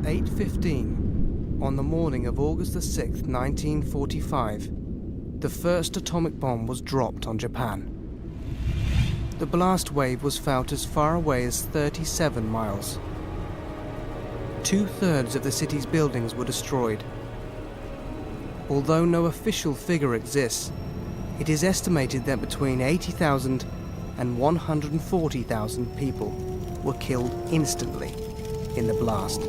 8:15, on the morning of August the 6th, 1945, the first atomic bomb was dropped on Japan. The blast wave was felt as far away as 37 miles. 2/3 of the city's buildings were destroyed. Although no official figure exists, it is estimated that between 80,000 and 140,000 people were killed instantly in the blast.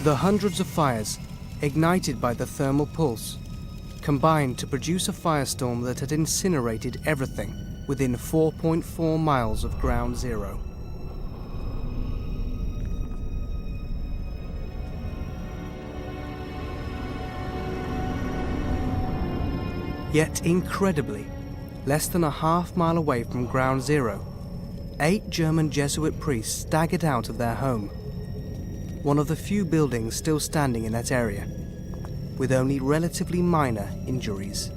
The hundreds of fires, ignited by the thermal pulse, combined to produce a firestorm that had incinerated everything within 4.4 miles of ground zero. Yet incredibly, less than a half-mile away from ground zero, 8 German Jesuit priests staggered out of their home, one of the few buildings still standing in that area, with only relatively minor injuries.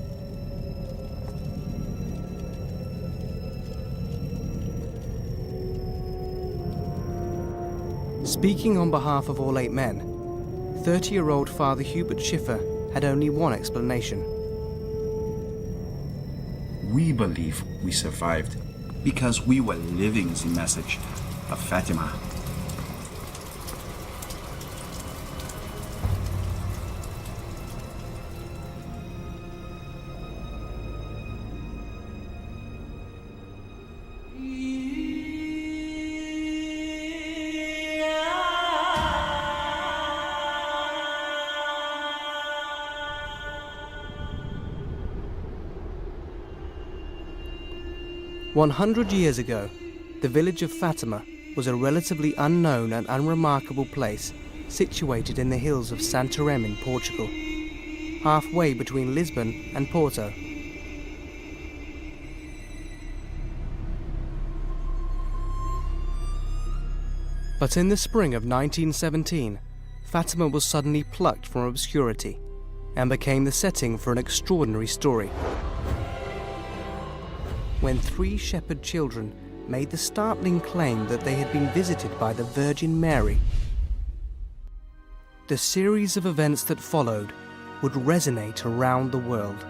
Speaking on behalf of all 8 men, 30-year-old Father Hubert Schiffer had only one explanation. We believe we survived because we were living the message of Fatima. One 100 years ago, the village of Fatima was a relatively unknown and unremarkable place situated in the hills of Santarém in Portugal, halfway between Lisbon and Porto. But in the spring of 1917, Fatima was suddenly plucked from obscurity and became the setting for an extraordinary story. When 3 shepherd children made the startling claim that they had been visited by the Virgin Mary. The series of events that followed would resonate around the world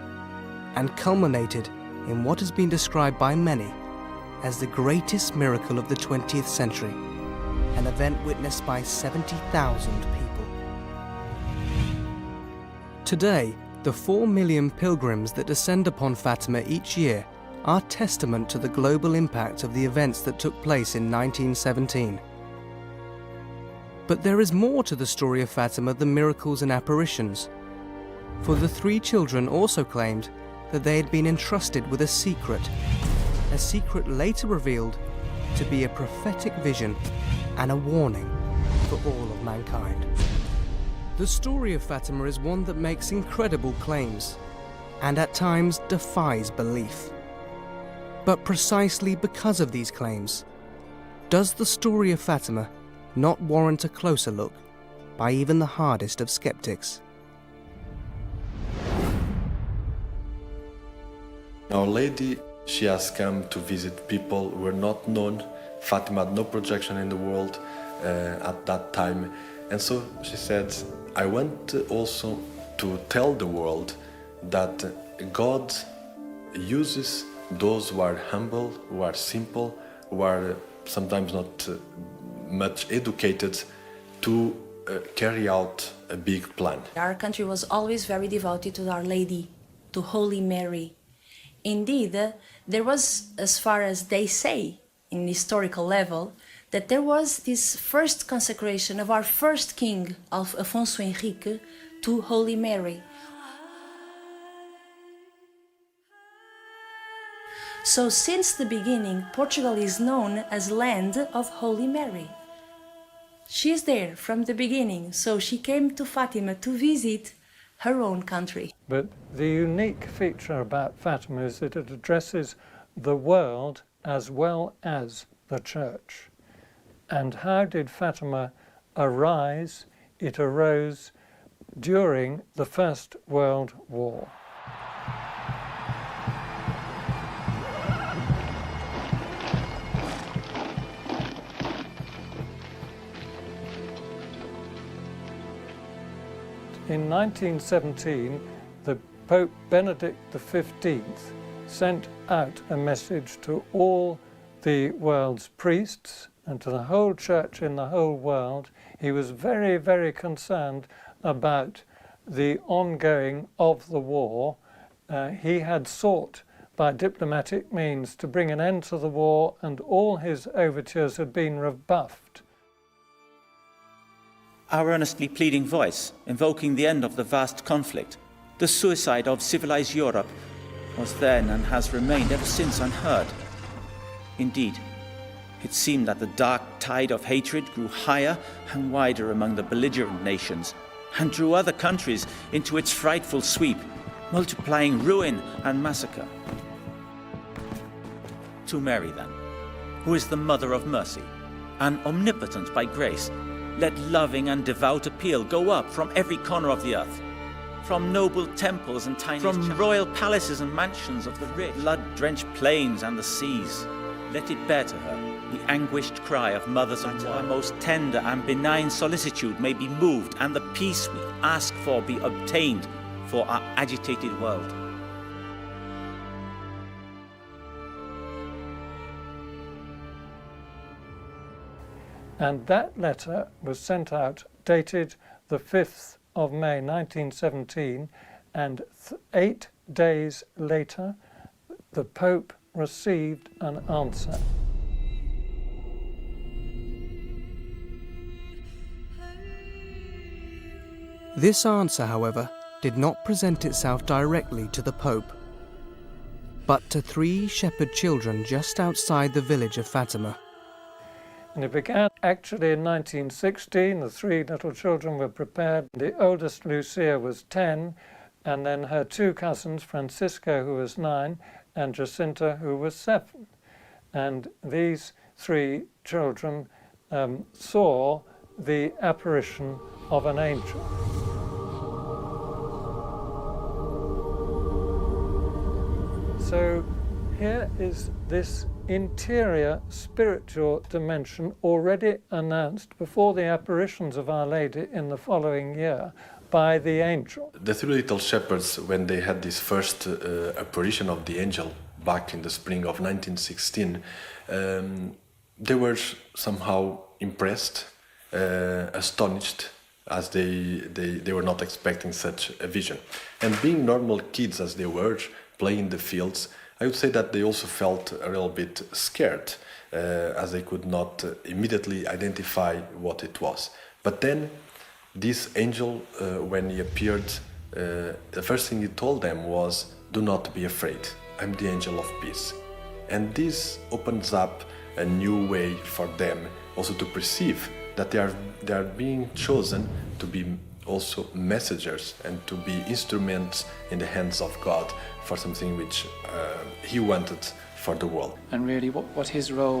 and culminated in what has been described by many as the greatest miracle of the 20th century, an event witnessed by 70,000 people. Today, the 4 million pilgrims that descend upon Fatima each year are testament to the global impact of the events that took place in 1917. But there is more to the story of Fatima than miracles and apparitions, for the 3 children also claimed that they had been entrusted with a secret later revealed to be a prophetic vision and a warning for all of mankind. The story of Fatima is one that makes incredible claims, and at times defies belief. But precisely because of these claims, does the story of Fatima not warrant a closer look by even the hardest of skeptics? Our Lady, she has come to visit people who were not known. Fatima had no projection in the world at that time. And so she said, I want also to tell the world that God uses those who are humble, who are simple, who are sometimes not much educated, to carry out a big plan. Our country was always very devoted to Our Lady, to Holy Mary. Indeed, there was, as far as they say, in historical level, that there was this first consecration of our first king, Afonso Henrique, to Holy Mary. So since the beginning, Portugal is known as land of Holy Mary. She is there from the beginning, so she came to Fatima to visit her own country. But the unique feature about Fatima is that it addresses the world as well as the church. And how did Fatima arise? It arose during the First World War. In 1917, the Pope Benedict XV sent out a message to all the world's priests and to the whole church in the whole world. He was very, very concerned about the ongoing of the war. He had sought by diplomatic means to bring an end to the war, and all his overtures had been rebuffed. Our earnestly pleading voice, invoking the end of the vast conflict, the suicide of civilized Europe, was then and has remained ever since unheard. Indeed, it seemed that the dark tide of hatred grew higher and wider among the belligerent nations and drew other countries into its frightful sweep, multiplying ruin and massacre. To Mary, then, who is the Mother of Mercy and omnipotent by grace, let loving and devout appeal go up from every corner of the earth, from noble temples and tiny from royal palaces and mansions of the rich, blood-drenched plains and the seas. Let it bear to her the anguished cry of mothers and our most tender and benign solicitude may be moved, and the peace we ask for be obtained for our agitated world. And that letter was sent out, dated the 5th of May 1917, and 8 days later the Pope received an answer. This answer, however, did not present itself directly to the Pope, but to 3 shepherd children just outside the village of Fatima. And it began actually in 1916. The 3 little children were prepared. The oldest, Lucia, was 10, and then her 2 cousins, Francisco, who was 9, and Jacinta, who was 7. And these 3 children saw the apparition of an angel. So here is this interior spiritual dimension already announced before the apparitions of Our Lady in the following year by the angel. The 3 little shepherds, when they had this first apparition of the angel back in the spring of 1916, they were somehow impressed, astonished, as they were not expecting such a vision. And being normal kids as they were, playing in the fields, I would say that they also felt a little bit scared, as they could not immediately identify what it was. But then this angel, when he appeared, the first thing he told them was, "Do not be afraid, I'm the angel of peace." And this opens up a new way for them also to perceive that they are being chosen to be also messengers and to be instruments in the hands of God for something which he wanted for the world. And really what his role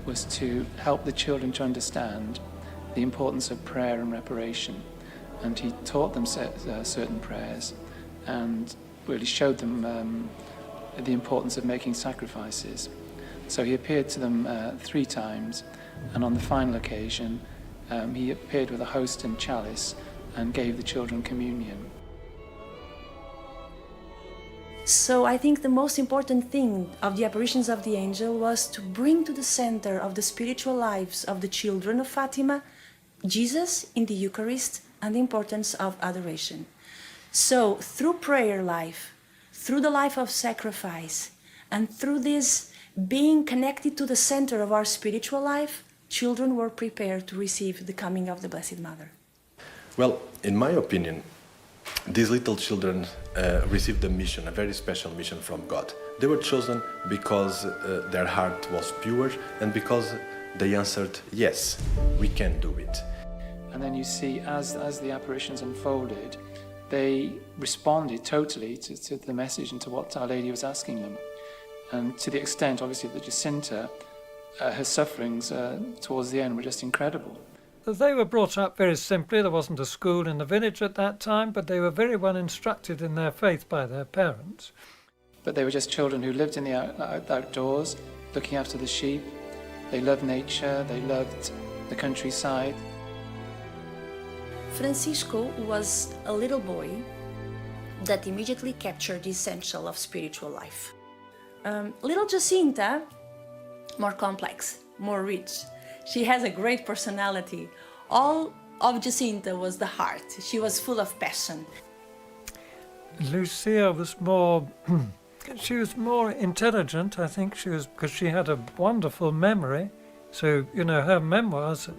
was to help the children to understand the importance of prayer and reparation. And he taught them certain prayers and really showed them the importance of making sacrifices. So he appeared to them 3 times, and on the final occasion he appeared with a host and chalice and gave the children communion. So I think the most important thing of the apparitions of the angel was to bring to the center of the spiritual lives of the children of Fatima Jesus in the Eucharist and the importance of adoration. So through prayer life, through the life of sacrifice, and through this being connected to the center of our spiritual life, children were prepared to receive the coming of the Blessed Mother. Well, in my opinion, these little children received a mission, a very special mission from God. They were chosen because their heart was pure and because they answered, yes, we can do it. And then you see, as the apparitions unfolded, they responded totally to the message and to what Our Lady was asking them. And to the extent, obviously, that Jacinta, her sufferings towards the end were just incredible. They were brought up very simply. There wasn't a school in the village at that time, but they were very well instructed in their faith by their parents. But they were just children who lived in the outdoors, looking after the sheep. They loved nature, they loved the countryside. Francisco was a little boy that immediately captured the essential of spiritual life. Little Jacinta, more complex, more rich. She has a great personality. All of Jacinta was the heart. She was full of passion. Lucia was more, she was more intelligent, I think she was, because she had a wonderful memory. So, you know, her memoirs are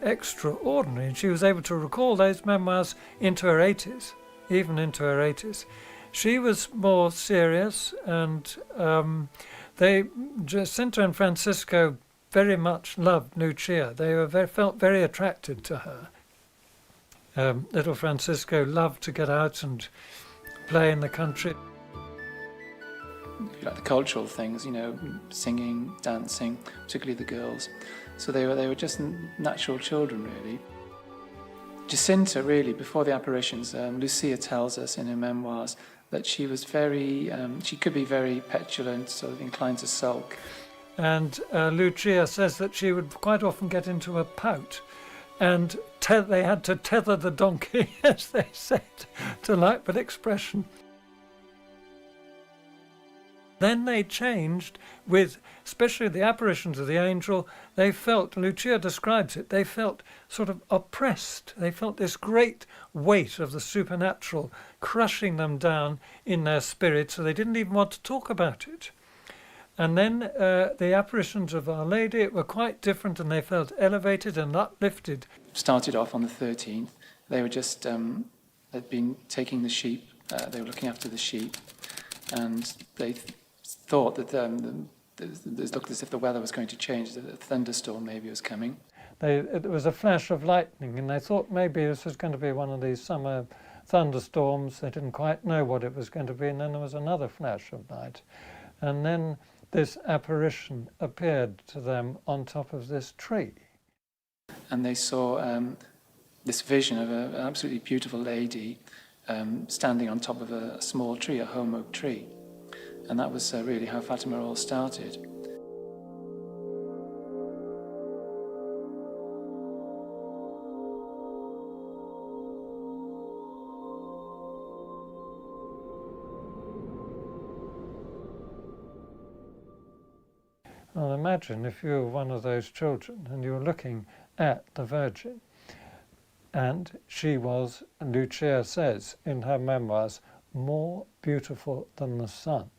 extraordinary. And she was able to recall those memoirs into her 80s, even into her 80s. She was more serious, and Jacinta and Francisco very much loved Lucia. They were felt very attracted to her. Little Francisco loved to get out and play in the country. Like the cultural things, you know, singing, dancing, particularly the girls. So they were just natural children, really. Jacinta, really, before the apparitions, Lucia tells us in her memoirs that she was she could be very petulant, sort of inclined to sulk. And Lucia says that she would quite often get into a pout, and they had to tether the donkey, as they said, to like that expression. Then they changed with, especially the apparitions of the angel, they felt, Lucia describes it, they felt sort of oppressed. They felt this great weight of the supernatural crushing them down in their spirit, so they didn't even want to talk about it. And then the apparitions of Our Lady were quite different, and they felt elevated and uplifted. Started off on the 13th. They were just, they'd been taking the sheep, they were looking after the sheep, and they thought that it looked as if the weather was going to change, that a thunderstorm maybe was coming. It was a flash of lightning, and they thought maybe this was going to be one of these summer thunderstorms. They didn't quite know what it was going to be, and then there was another flash of light. And then this apparition appeared to them on top of this tree. And they saw this vision of an absolutely beautiful lady standing on top of a small tree, a home oak tree. And that was really how Fatima all started. Well, imagine if you were one of those children and you were looking at the Virgin, and she was, Lucia says in her memoirs, more beautiful than the sun.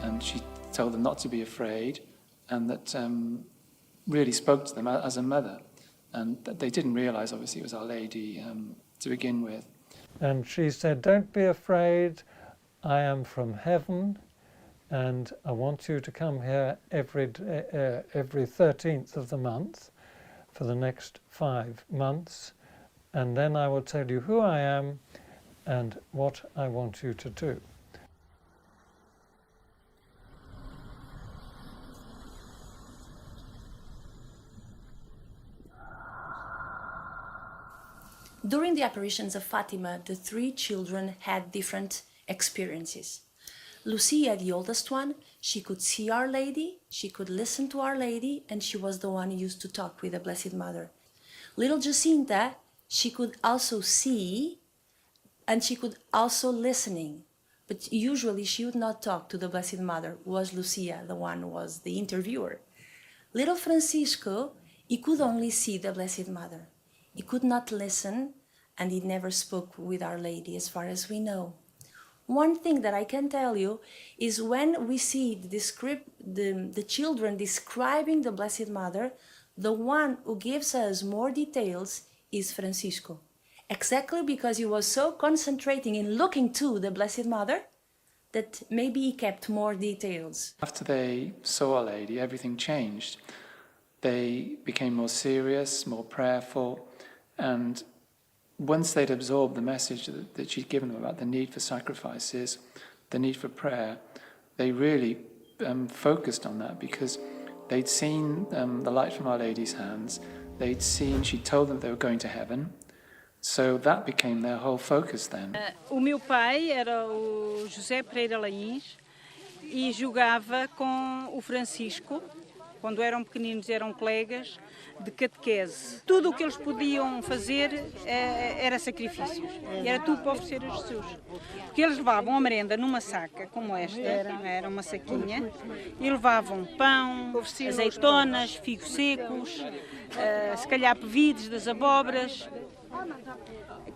And she told them not to be afraid, and that really spoke to them as a mother. And that they didn't realize, obviously, it was Our Lady to begin with. And she said, don't be afraid, I am from heaven, and I want you to come here every 13th of the month for the next 5 months, and then I will tell you who I am and what I want you to do. During the apparitions of Fatima, the 3 children had different experiences. Lucia, the oldest one, she could see Our Lady, she could listen to Our Lady, and she was the one who used to talk with the Blessed Mother. Little Jacinta, she could also see, and she could also listening, but usually she would not talk to the Blessed Mother. Was Lucia, the one who was the interviewer. Little Francisco, he could only see the Blessed Mother. He could not listen, and he never spoke with Our Lady, as far as we know. One thing that I can tell you is when we see the children describing the Blessed Mother, the one who gives us more details is Francisco. Exactly because he was so concentrating in looking to the Blessed Mother that maybe he kept more details. After they saw Our Lady, everything changed. They became more serious, more prayerful, and once they'd absorbed the message that she'd given them about the need for sacrifices, the need for prayer, they really focused on that, because they'd seen the light from Our Lady's hands. She told them they were going to heaven. So that became their whole focus then. O meu pai era o José Pereira Laíns e jogava com o Francisco, quando eram pequeninos, eram colegas de catequese. Tudo o que eles podiam fazer era sacrifícios, e era tudo para oferecer a Jesus. Porque eles levavam a merenda numa saca como esta, era uma saquinha, e levavam pão, azeitonas, figos secos, se calhar pevides das abóboras,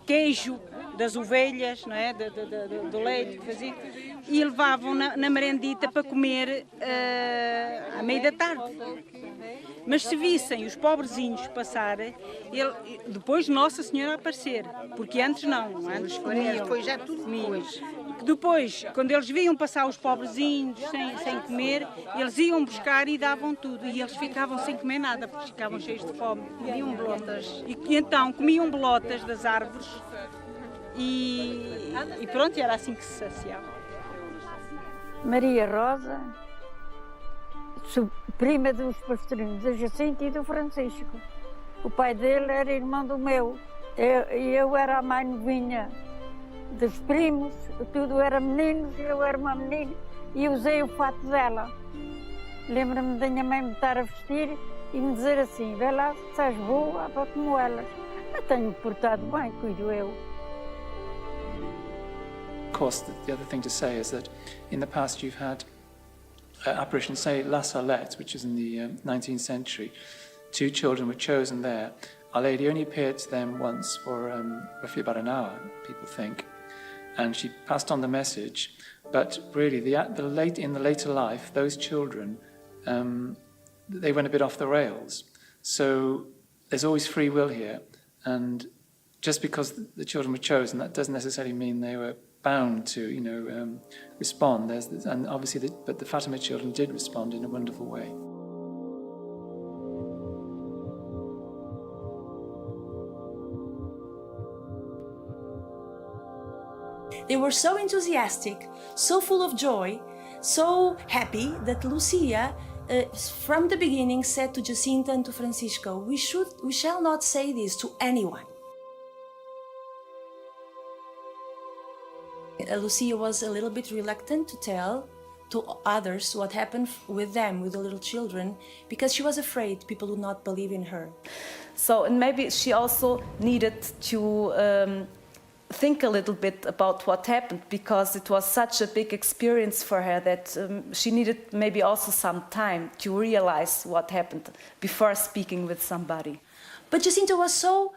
queijo das ovelhas, não é? Do leite que faziam, e levavam na merendita para comer à meia da tarde. Mas se vissem os pobrezinhos passar, depois Nossa Senhora aparecer, porque antes não, antes comiam. Depois já tudo depois. Depois, quando eles viam passar os pobrezinhos sem comer, eles iam buscar e davam tudo. E eles ficavam sem comer nada, porque ficavam cheios de fome. Comiam bolotas. E então comiam bolotas das árvores e pronto, era assim que se saciava. Maria Rosa, prima dos pastorinhos, da Jacinta e do Francisco. O pai dele era irmão do meu. Eu era a mais novinha dos primos, tudo era meninos, eu era uma menina e usei o fato dela. Lembro-me da minha mãe me estar a vestir e me dizer assim: vê lá, se estás boa, para como elas. Eu tenho-me portado bem, cuido eu. Of course, the other thing to say is that in the past you've had apparitions, say La Salette, which is in the 19th century. 2 children were chosen there. Our Lady only appeared to them once for roughly about an hour, people think. And she passed on the message, but really, in the later life, those children, they went a bit off the rails. So there's always free will here, and just because the children were chosen, that doesn't necessarily mean they were bound to, respond. And obviously, but the Fatima children did respond in a wonderful way. They were so enthusiastic, so full of joy, so happy that Lucia, from the beginning, said to Jacinta and to Francisco, we shall not say this to anyone. Lucia was a little bit reluctant to tell to others what happened with them, with the little children, because she was afraid people would not believe in her. So, and maybe she also needed to think a little bit about what happened, because it was such a big experience for her that she needed maybe also some time to realize what happened before speaking with somebody. But Jacinta was so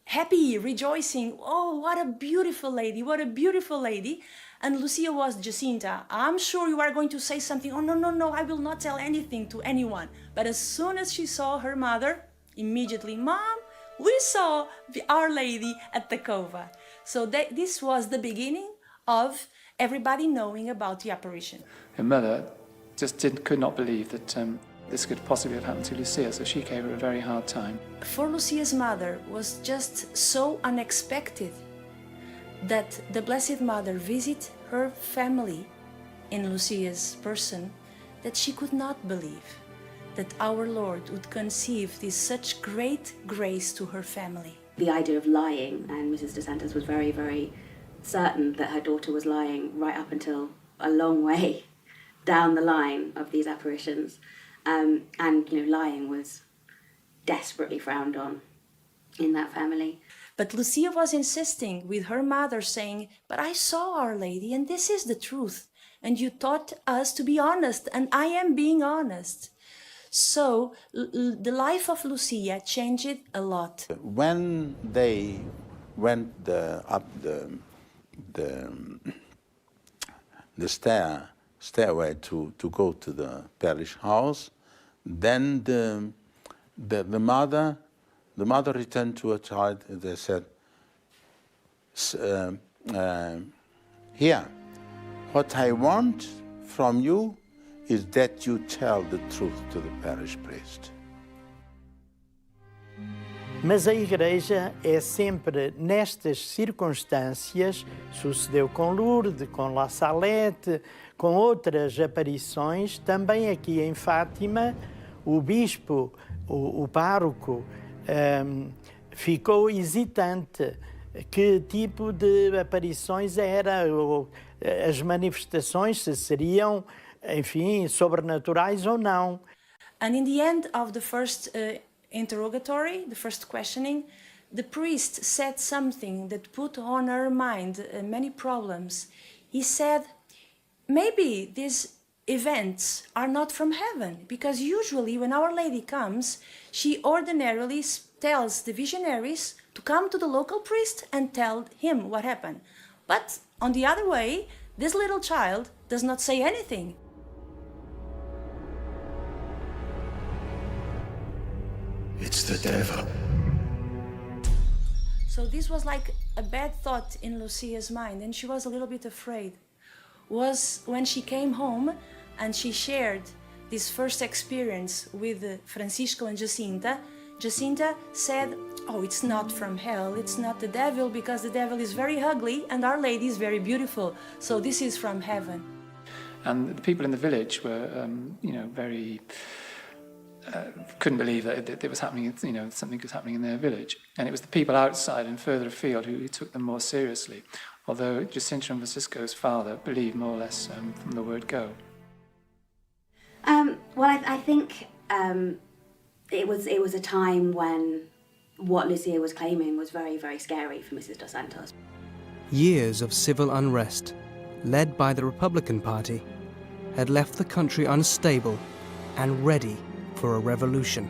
happy, rejoicing. Oh, what a beautiful lady, what a beautiful lady. And Lucia was, Jacinta, I'm sure you are going to say something. Oh, no, I will not tell anything to anyone. But as soon as she saw her mother, immediately, Mom, we saw Our Lady at the Cova. So this was the beginning of everybody knowing about the apparition. Her mother just could not believe that this could possibly have happened to Lucia, so she gave her a very hard time. For Lucia's mother was just so unexpected that the Blessed Mother visit her family in Lucia's person, that she could not believe that our Lord would conceive this such great grace to her family. The idea of lying, and Mrs. de Santos was very, very certain that her daughter was lying right up until a long way down the line of these apparitions. And lying was desperately frowned on in that family. But Lucia was insisting with her mother, saying, but I saw Our Lady, and this is the truth. And you taught us to be honest, and I am being honest. So the life of Lucia changed a lot. When they went up the stairway to go to the parish house, then the mother returned to her child and they said, here, what I want from you is that you tell the truth to the parish priest. Mas a Igreja é sempre, nestas circunstâncias, sucedeu com Lourdes, com La Salette, com outras aparições, também aqui em Fátima, o bispo, o pároco, ficou hesitante. Que tipo de aparições era? As manifestações, se seriam, enfim, sobrenaturais ou não. And in the end of the first interrogatory, the first questioning, the priest said something that put on her mind many problems. He said, maybe these events are not from heaven, because usually when Our Lady comes, she ordinarily tells the visionaries to come to the local priest and tell him what happened. But on the other way, this little child does not say anything. It's the devil. So this was like a bad thought in Lucia's mind, and she was a little bit afraid. Was when she came home and she shared this first experience with Francisco and Jacinta. Jacinta said, oh, it's not from hell, it's not the devil, because the devil is very ugly and Our Lady is very beautiful, so this is from heaven. And the people in the village were, very... couldn't believe that it was happening, something was happening in their village. And it was the people outside and further afield who took them more seriously, although Jacinta and Francisco's father believed more or less from the word go. Well, I think it was a time when what Lucia was claiming was very, very scary for Mrs. dos Santos. Years of civil unrest, led by the Republican Party, had left the country unstable and ready for a revolution.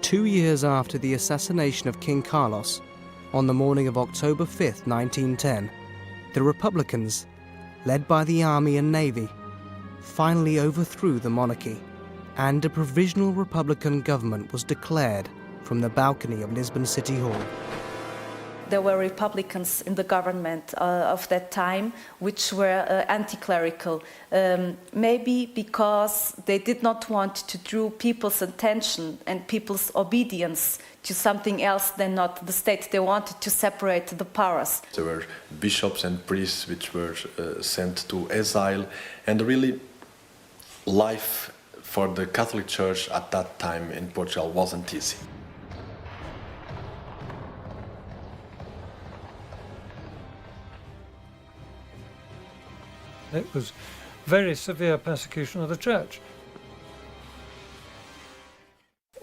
2 years after the assassination of King Carlos, on the morning of October 5th, 1910, the Republicans, led by the Army and Navy, finally overthrew the monarchy, and a provisional Republican government was declared from the balcony of Lisbon City Hall. There were Republicans in the government of that time which were anti-clerical, maybe because they did not want to draw people's attention and people's obedience to something else than not the state. They wanted to separate the powers. There were bishops and priests which were sent to exile, and really life for the Catholic Church at that time in Portugal wasn't easy. It was very severe persecution of the church.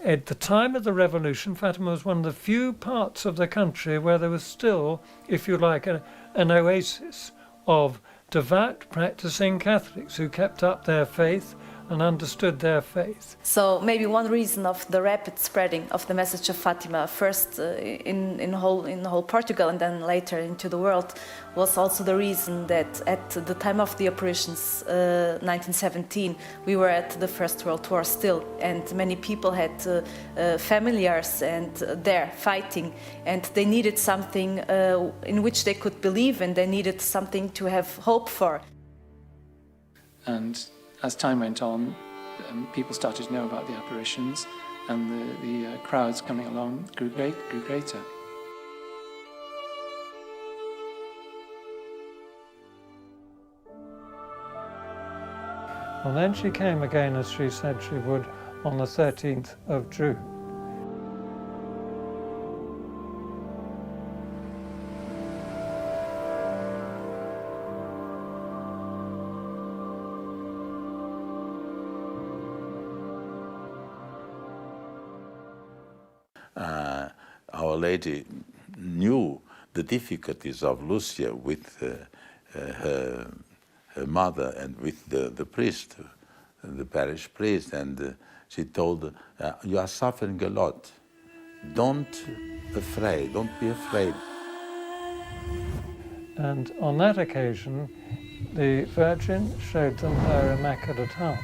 At the time of the revolution, Fatima was one of the few parts of the country where there was still, if you like, an oasis of devout, practicing Catholics who kept up their faith and understood their faith. So maybe one reason of the rapid spreading of the message of Fatima, first in whole Portugal and then later into the world, was also the reason that at the time of the apparitions, 1917, we were at the First World War still, and many people had familiars and there fighting, and they needed something in which they could believe, and they needed something to have hope for. And as time went on, people started to know about the apparitions, and the crowds coming along grew greater. And then she came again, as she said she would, on the 13th of June. Our Lady knew the difficulties of Lucia with her mother and with the priest, the parish priest, and she told her, you are suffering a lot. Don't be afraid. And on that occasion, the Virgin showed them her Immaculate Heart.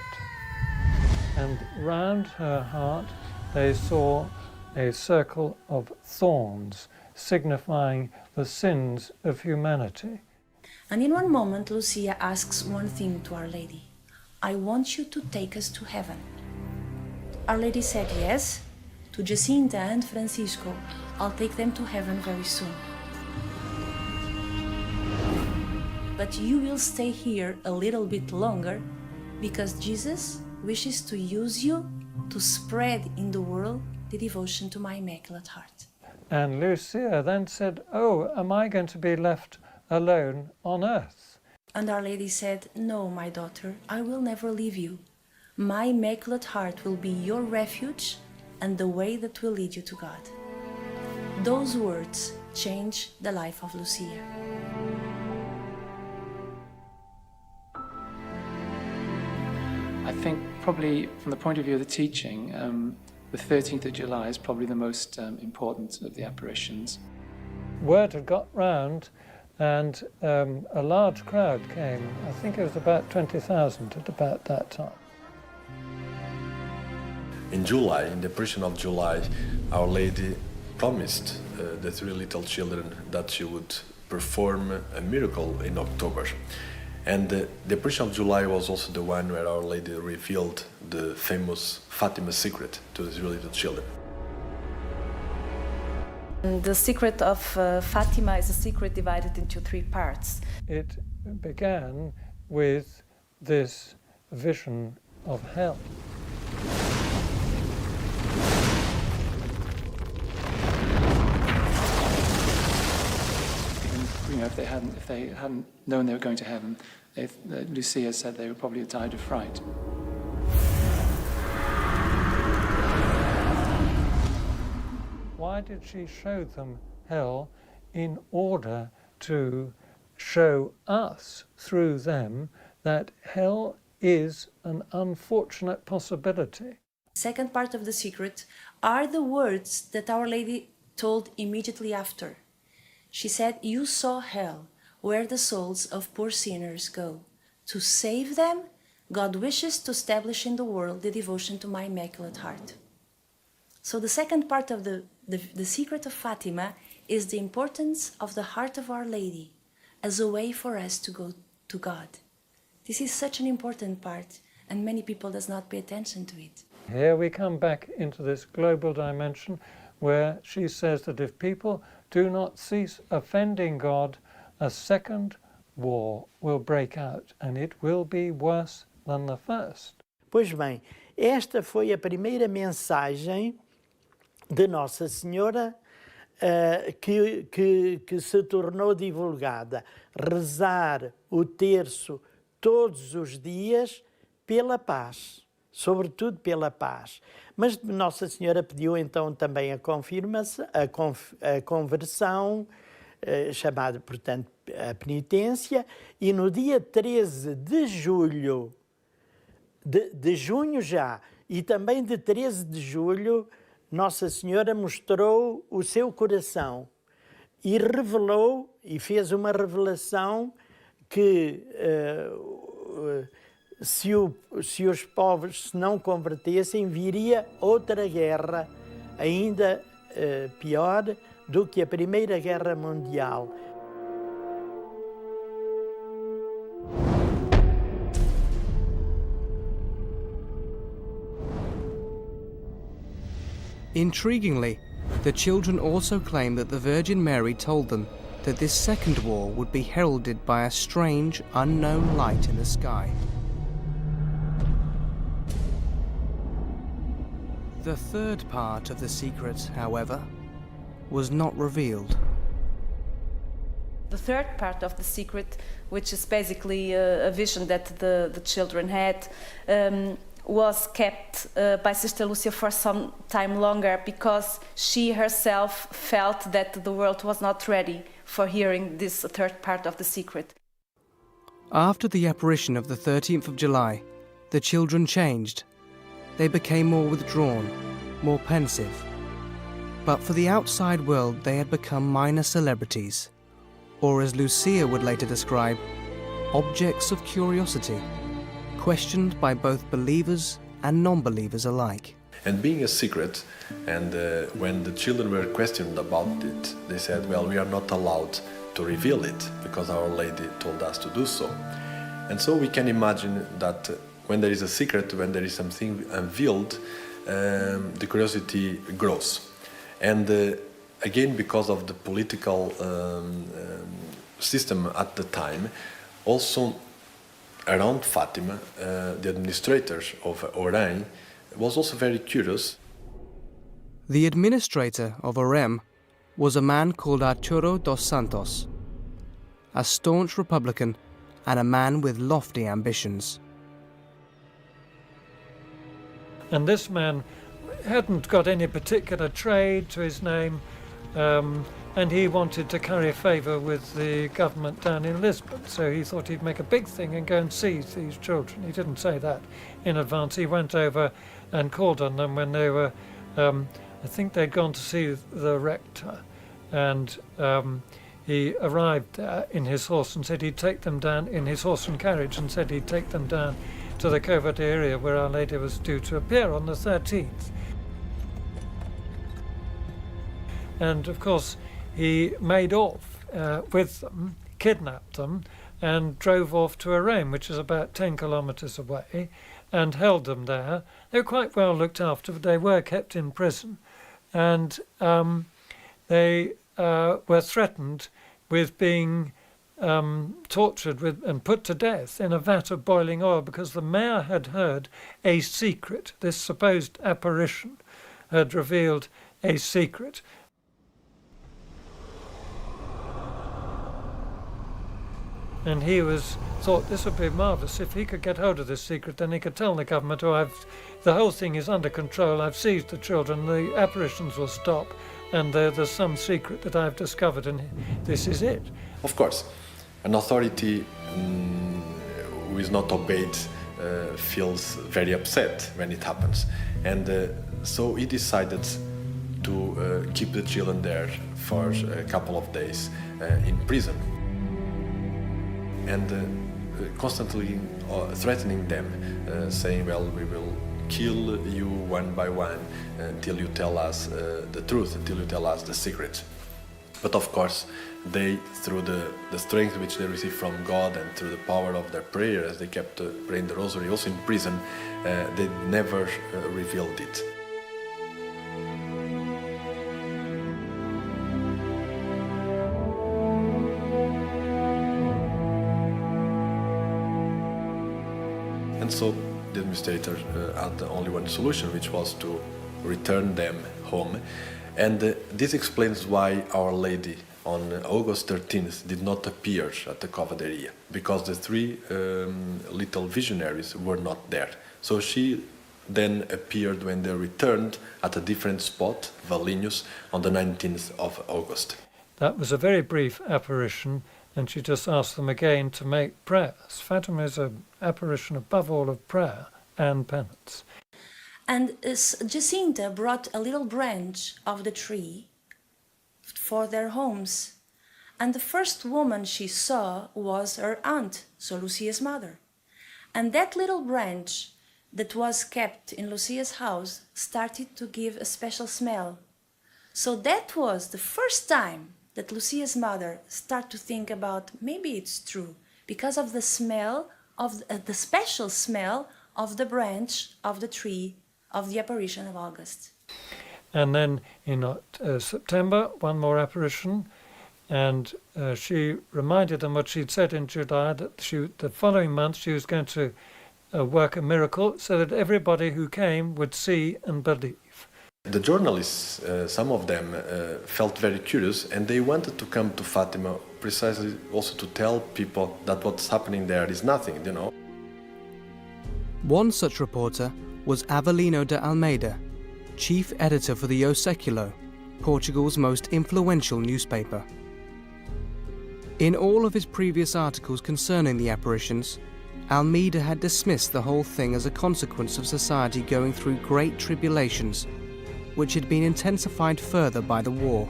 And round her heart, they saw a circle of thorns, signifying the sins of humanity. And in one moment, Lucia asks one thing to Our Lady. I want you to take us to heaven. Our Lady said yes. To Jacinta and Francisco, I'll take them to heaven very soon. But you will stay here a little bit longer, because Jesus wishes to use you to spread in the world the devotion to my Immaculate Heart. And Lucia then said, "Oh, am I going to be left alone on earth?" And Our Lady said, "No, my daughter, I will never leave you. My Immaculate Heart will be your refuge and the way that will lead you to God." Those words changed the life of Lucia. I think probably from the point of view of the teaching, the 13th of July is probably the most important of the apparitions. Word had got round and a large crowd came. I think it was about 20,000 at about that time. In July, in the apparition of July, Our Lady promised the three little children that she would perform a miracle in October. And the apparition of July was also the one where Our Lady revealed the famous Fatima secret to the three little children. The secret of Fatima is a secret divided into three parts. It began with this vision of hell. You know, if they hadn't known they were going to heaven, Lucia said they would probably have died of fright. Why did she show them hell? In order to show us through them that hell is an unfortunate possibility. Second part of the secret are the words that Our Lady told immediately after. She said, "You saw hell, where the souls of poor sinners go. To save them, God wishes to establish in the world the devotion to my Immaculate Heart." So the second part of the secret of Fatima is the importance of the heart of Our Lady as a way for us to go to God. This is such an important part, and many people does not pay attention to it. Here we come back into this global dimension where she says that if people do not cease offending God, a second war will break out, and it will be worse than the first. Pois bem, esta foi a primeira mensagem de Nossa Senhora que se tornou divulgada. Rezar o terço todos os dias pela paz, sobretudo pela paz. Mas Nossa Senhora pediu então também a conversão, chamada, portanto, a penitência, e no dia 13 de julho, de junho já, e também de 13 de julho, Nossa Senhora mostrou o seu coração e revelou, e fez uma revelação que se os povos se não convertessem, viria outra guerra, ainda pior do que a Primeira Guerra Mundial. Intriguingly, the children also claim that the Virgin Mary told them that this second war would be heralded by a strange, unknown light in the sky. The third part of the secret, however, was not revealed. The third part of the secret, which is basically a vision that the children had, was kept by Sister Lucia for some time longer because she herself felt that the world was not ready for hearing this third part of the secret. After the apparition of the 13th of July, the children changed. They became more withdrawn, more pensive. But for the outside world, they had become minor celebrities, or as Lucia would later describe, objects of curiosity, questioned by both believers and non-believers alike. And being a secret, and when the children were questioned about it, they said, well, we are not allowed to reveal it because Our Lady told us to do so. And so we can imagine that when there is a secret, when there is something unveiled, the curiosity grows. And again, because of the political system at the time, also around Fatima, the administrators of Oran was also very curious. The administrator of Orem was a man called Arturo dos Santos, a staunch Republican and a man with lofty ambitions. And this man hadn't got any particular trade to his name, and he wanted to curry favour with the government down in Lisbon, so he thought he'd make a big thing and go and see these children. He didn't say that in advance. He went over and called on them when they were, I think they'd gone to see the rector, and he arrived there in his horse and said he'd take them down, in his horse and carriage, and said he'd take them down to the covert area where Our Lady was due to appear on the 13th. And of course he made off with them, kidnapped them, and drove off to Orem, which is about 10 kilometres away, and held them there. They were quite well looked after, but they were kept in prison, and they were threatened with being tortured with and put to death in a vat of boiling oil, because the mayor had heard a secret. This supposed apparition had revealed a secret. And he thought this would be marvellous. If he could get hold of this secret, then he could tell the government, oh, the whole thing is under control, I've seized the children, the apparitions will stop, and there's some secret that I've discovered, and this is it. Of course, an authority who is not obeyed feels very upset when it happens. And so he decided to keep the children there for a couple of days in prison. And constantly threatening them, saying, well, we will kill you one by one until you tell us the truth, until you tell us the secret. But of course, they, through the strength which they received from God and through the power of their prayer, as they kept praying the rosary, also in prison, they never revealed it. And so the administrator had only one solution, which was to return them home. And this explains why Our Lady on August 13th did not appear at the Covert area, because the three little visionaries were not there. So she then appeared when they returned at a different spot, Valinhos, on the 19th of August. That was a very brief apparition, and she just asked them again to make prayers. Fatima is an apparition above all of prayer and penance. And Jacinta brought a little branch of the tree for their homes. And the first woman she saw was her aunt, so Lucia's mother. And that little branch that was kept in Lucia's house started to give a special smell. So that was the first time that Lucia's mother started to think about, maybe it's true, because of the smell, of the special smell of the branch of the tree of the apparition of August. And then in September, one more apparition, and she reminded them what she'd said in July, that the following month she was going to work a miracle so that everybody who came would see and believe. The journalists, some of them, felt very curious, and they wanted to come to Fatima precisely also to tell people that what's happening there is nothing, you know. One such reporter was Avelino de Almeida, chief editor for the O Século, Portugal's most influential newspaper. In all of his previous articles concerning the apparitions, Almeida had dismissed the whole thing as a consequence of society going through great tribulations, which had been intensified further by the war.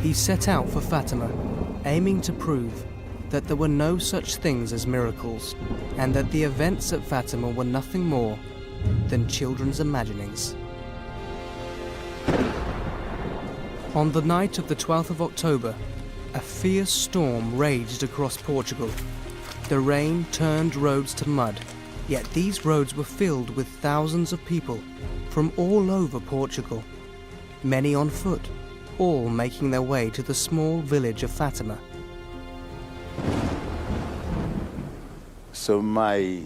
He set out for Fatima, aiming to prove that there were no such things as miracles, and that the events at Fatima were nothing more than children's imaginings. On the night of the 12th of October, a fierce storm raged across Portugal. The rain turned roads to mud, yet these roads were filled with thousands of people from all over Portugal, many on foot, all making their way to the small village of Fatima. So my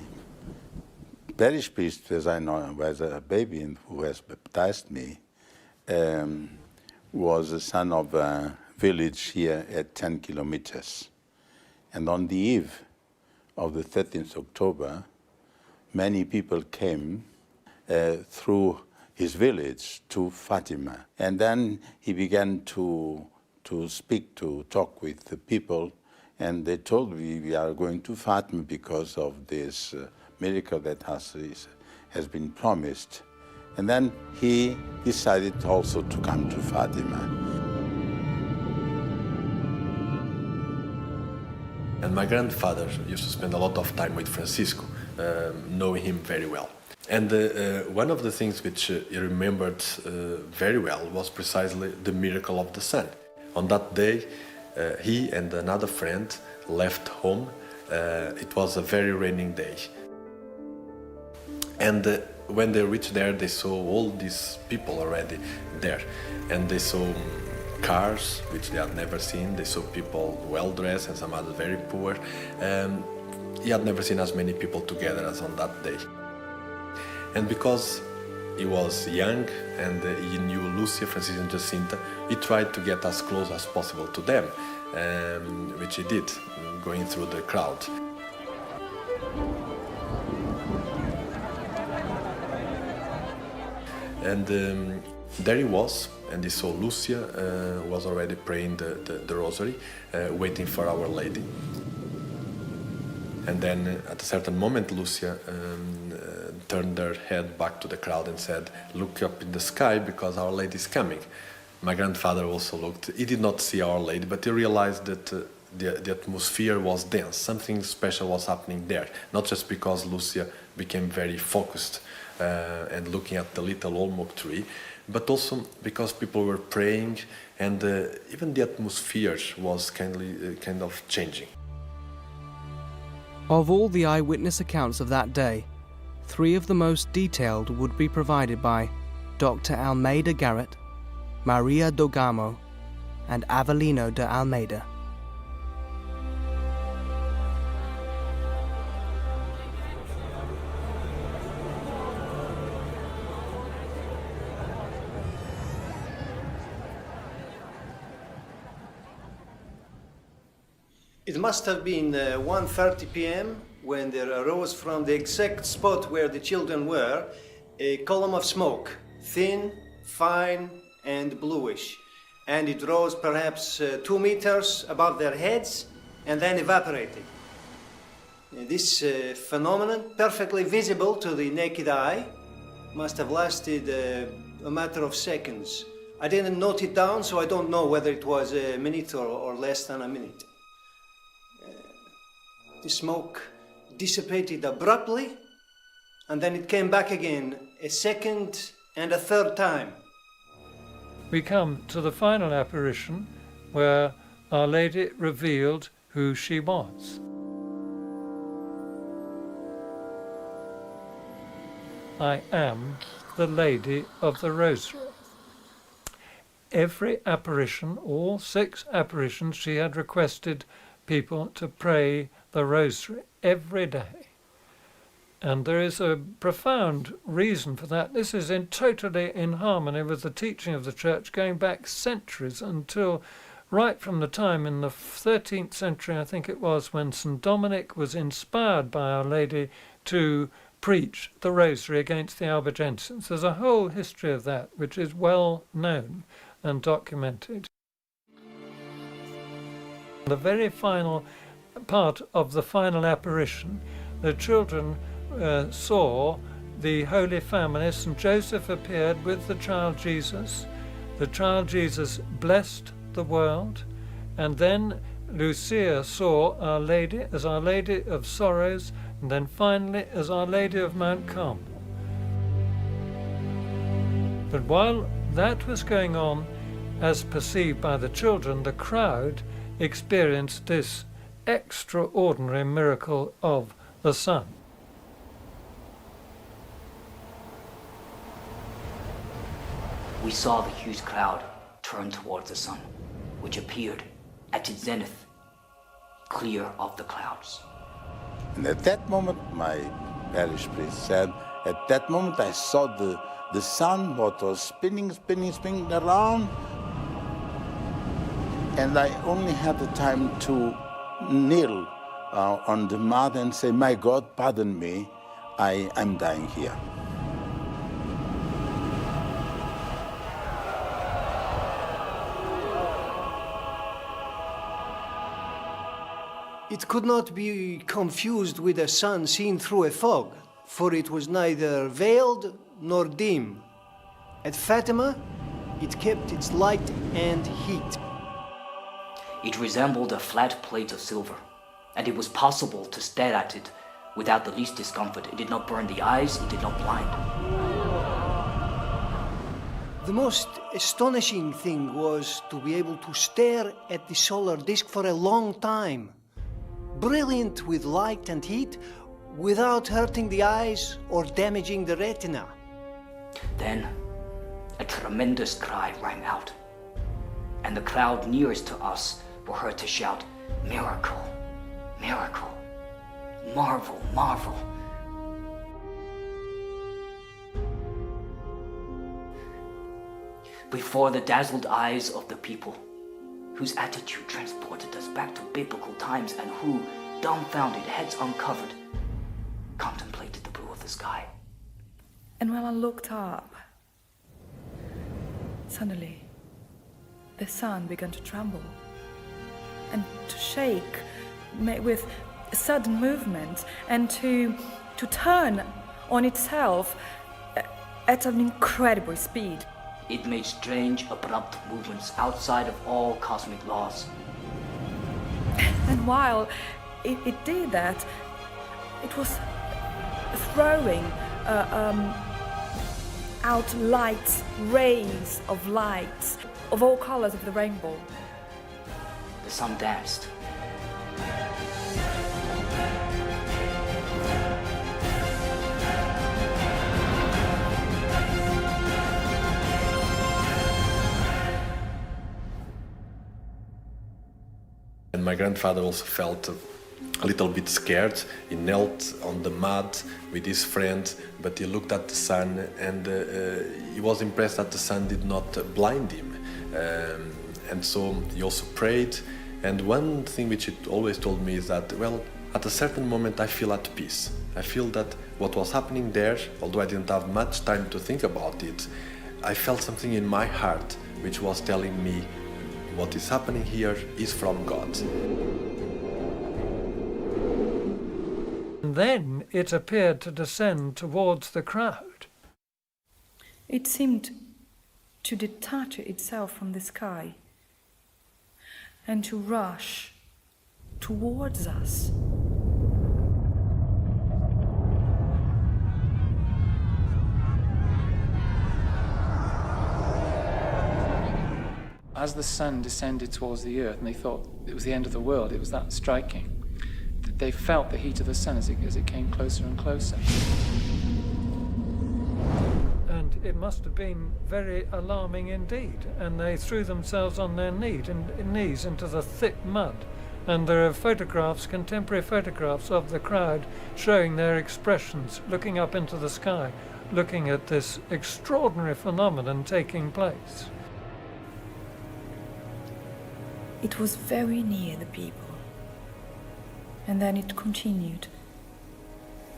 parish priest, as I know, was a baby and who has baptized me, was the son of a village here at 10 kilometers. And on the eve of the 13th October, many people came through his village to Fatima. And then he began to talk with the people, and they told me, we are going to Fatima because of this miracle that has been promised. And then he decided also to come to Fatima. And my grandfather used to spend a lot of time with Francisco, knowing him very well. And one of the things which he remembered very well was precisely the miracle of the sun. On that day, he and another friend left home. It was a very raining day. And when they reached there, they saw all these people already there. And they saw cars, which they had never seen. They saw people well-dressed and some others very poor. He had never seen as many people together as on that day. And because he was young and he knew Lucia, Francisco and Jacinta, he tried to get as close as possible to them, which he did, going through the crowd. And there he was, and he saw Lucia was already praying the rosary, waiting for Our Lady. And then at a certain moment, Lucia turned her head back to the crowd and said, "Look up in the sky because Our Lady is coming." My grandfather also looked. He did not see Our Lady, but he realized that the atmosphere was dense. Something special was happening there, not just because Lucia became very focused and looking at the little olmok tree, but also because people were praying, and even the atmosphere was kind of changing. Of all the eyewitness accounts of that day, 3 of the most detailed would be provided by Dr. Almeida Garrett, Maria Dogamo, and Avelino de Almeida. It must have been 1:30 p.m. when there arose from the exact spot where the children were a column of smoke, thin, fine, and bluish. And it rose perhaps 2 meters above their heads and then evaporated. This phenomenon, perfectly visible to the naked eye, must have lasted a matter of seconds. I didn't note it down, so I don't know whether it was a minute or less than a minute. The smoke dissipated abruptly, and then it came back again a second and a third time. We come to the final apparition where Our Lady revealed who she was. I am the Lady of the Rosary. Every apparition, all 6 apparitions, she had requested people to pray the Rosary every day. And there is a profound reason for that. This is totally in harmony with the teaching of the Church going back centuries, until right from the time in the 13th century, I think it was, when St. Dominic was inspired by Our Lady to preach the Rosary against the Albigensians. There's a whole history of that which is well known and documented. The very final part of the final apparition, the children saw the Holy Family. St. Joseph appeared with the child Jesus. The child Jesus blessed the world, and then Lucia saw Our Lady as Our Lady of Sorrows, and then finally as Our Lady of Mount Carmel. But while that was going on, as perceived by the children, the crowd experienced this extraordinary miracle of the sun. We saw the huge cloud turn towards the sun, which appeared at its zenith, clear of the clouds. And at that moment, my parish priest said, at that moment I saw the sun what was spinning around, and I only had the time to kneel on the mud and say, my God, pardon me, I'm dying here. It could not be confused with a sun seen through a fog, for it was neither veiled nor dim. At Fatima, it kept its light and heat. It resembled a flat plate of silver, and it was possible to stare at it without the least discomfort. It did not burn the eyes, it did not blind. The most astonishing thing was to be able to stare at the solar disk for a long time, brilliant with light and heat, without hurting the eyes or damaging the retina. Then, a tremendous cry rang out, and the crowd nearest to us were heard to shout, "Miracle, miracle, marvel, marvel." Before the dazzled eyes of the people, whose attitude transported us back to biblical times and who, dumbfounded, heads uncovered, contemplated the blue of the sky. And when I looked up, suddenly the sun began to tremble and to shake with a sudden movement and to turn on itself at an incredible speed. It made strange, abrupt movements outside of all cosmic laws. And while it did that, it was throwing out lights, rays of light of all colors of the rainbow. The sun danced. And my grandfather also felt a little bit scared. He knelt on the mud with his friend, but he looked at the sun and he was impressed that the sun did not blind him. And so he also prayed. And one thing which he always told me is that, well, at a certain moment I feel at peace. I feel that what was happening there, although I didn't have much time to think about it, I felt something in my heart which was telling me what is happening here is from God. And then it appeared to descend towards the crowd. It seemed to detach itself from the sky and to rush towards us. As the sun descended towards the earth and they thought it was the end of the world, it was that striking, that they felt the heat of the sun as it came closer and closer. And it must have been very alarming indeed. And they threw themselves on their knees into the thick mud. And there are photographs, contemporary photographs of the crowd showing their expressions, looking up into the sky, looking at this extraordinary phenomenon taking place. It was very near the people, and then it continued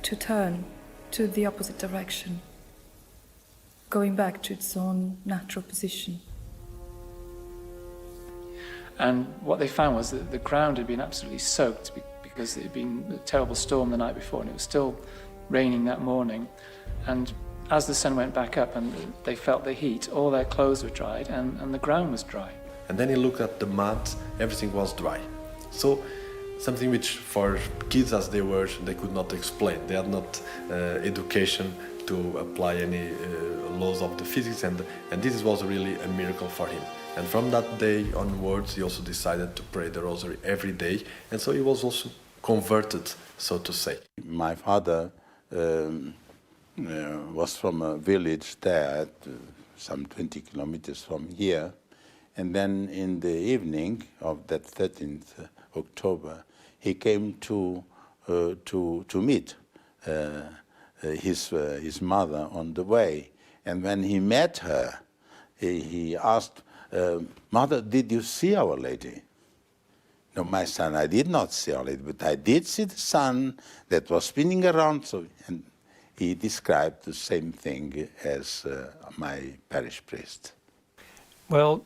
to turn to the opposite direction, going back to its own natural position. And what they found was that the ground had been absolutely soaked because it had been a terrible storm the night before, and it was still raining that morning. And as the sun went back up and they felt the heat, all their clothes were dried and the ground was dry. And then he looked at the mud, everything was dry. So something which for kids as they were, they could not explain. They had not education to apply any laws of the physics, and this was really a miracle for him. And from that day onwards, he also decided to pray the rosary every day, and so he was also converted, so to say. My father was from a village there, some 20 kilometers from here. And then in the evening of that 13th October, he came to meet his mother on the way. And when he met her, he asked, Mother, did you see Our Lady? No, my son, I did not see Our Lady, but I did see the sun that was spinning around. So, and he described the same thing as my parish priest. Well,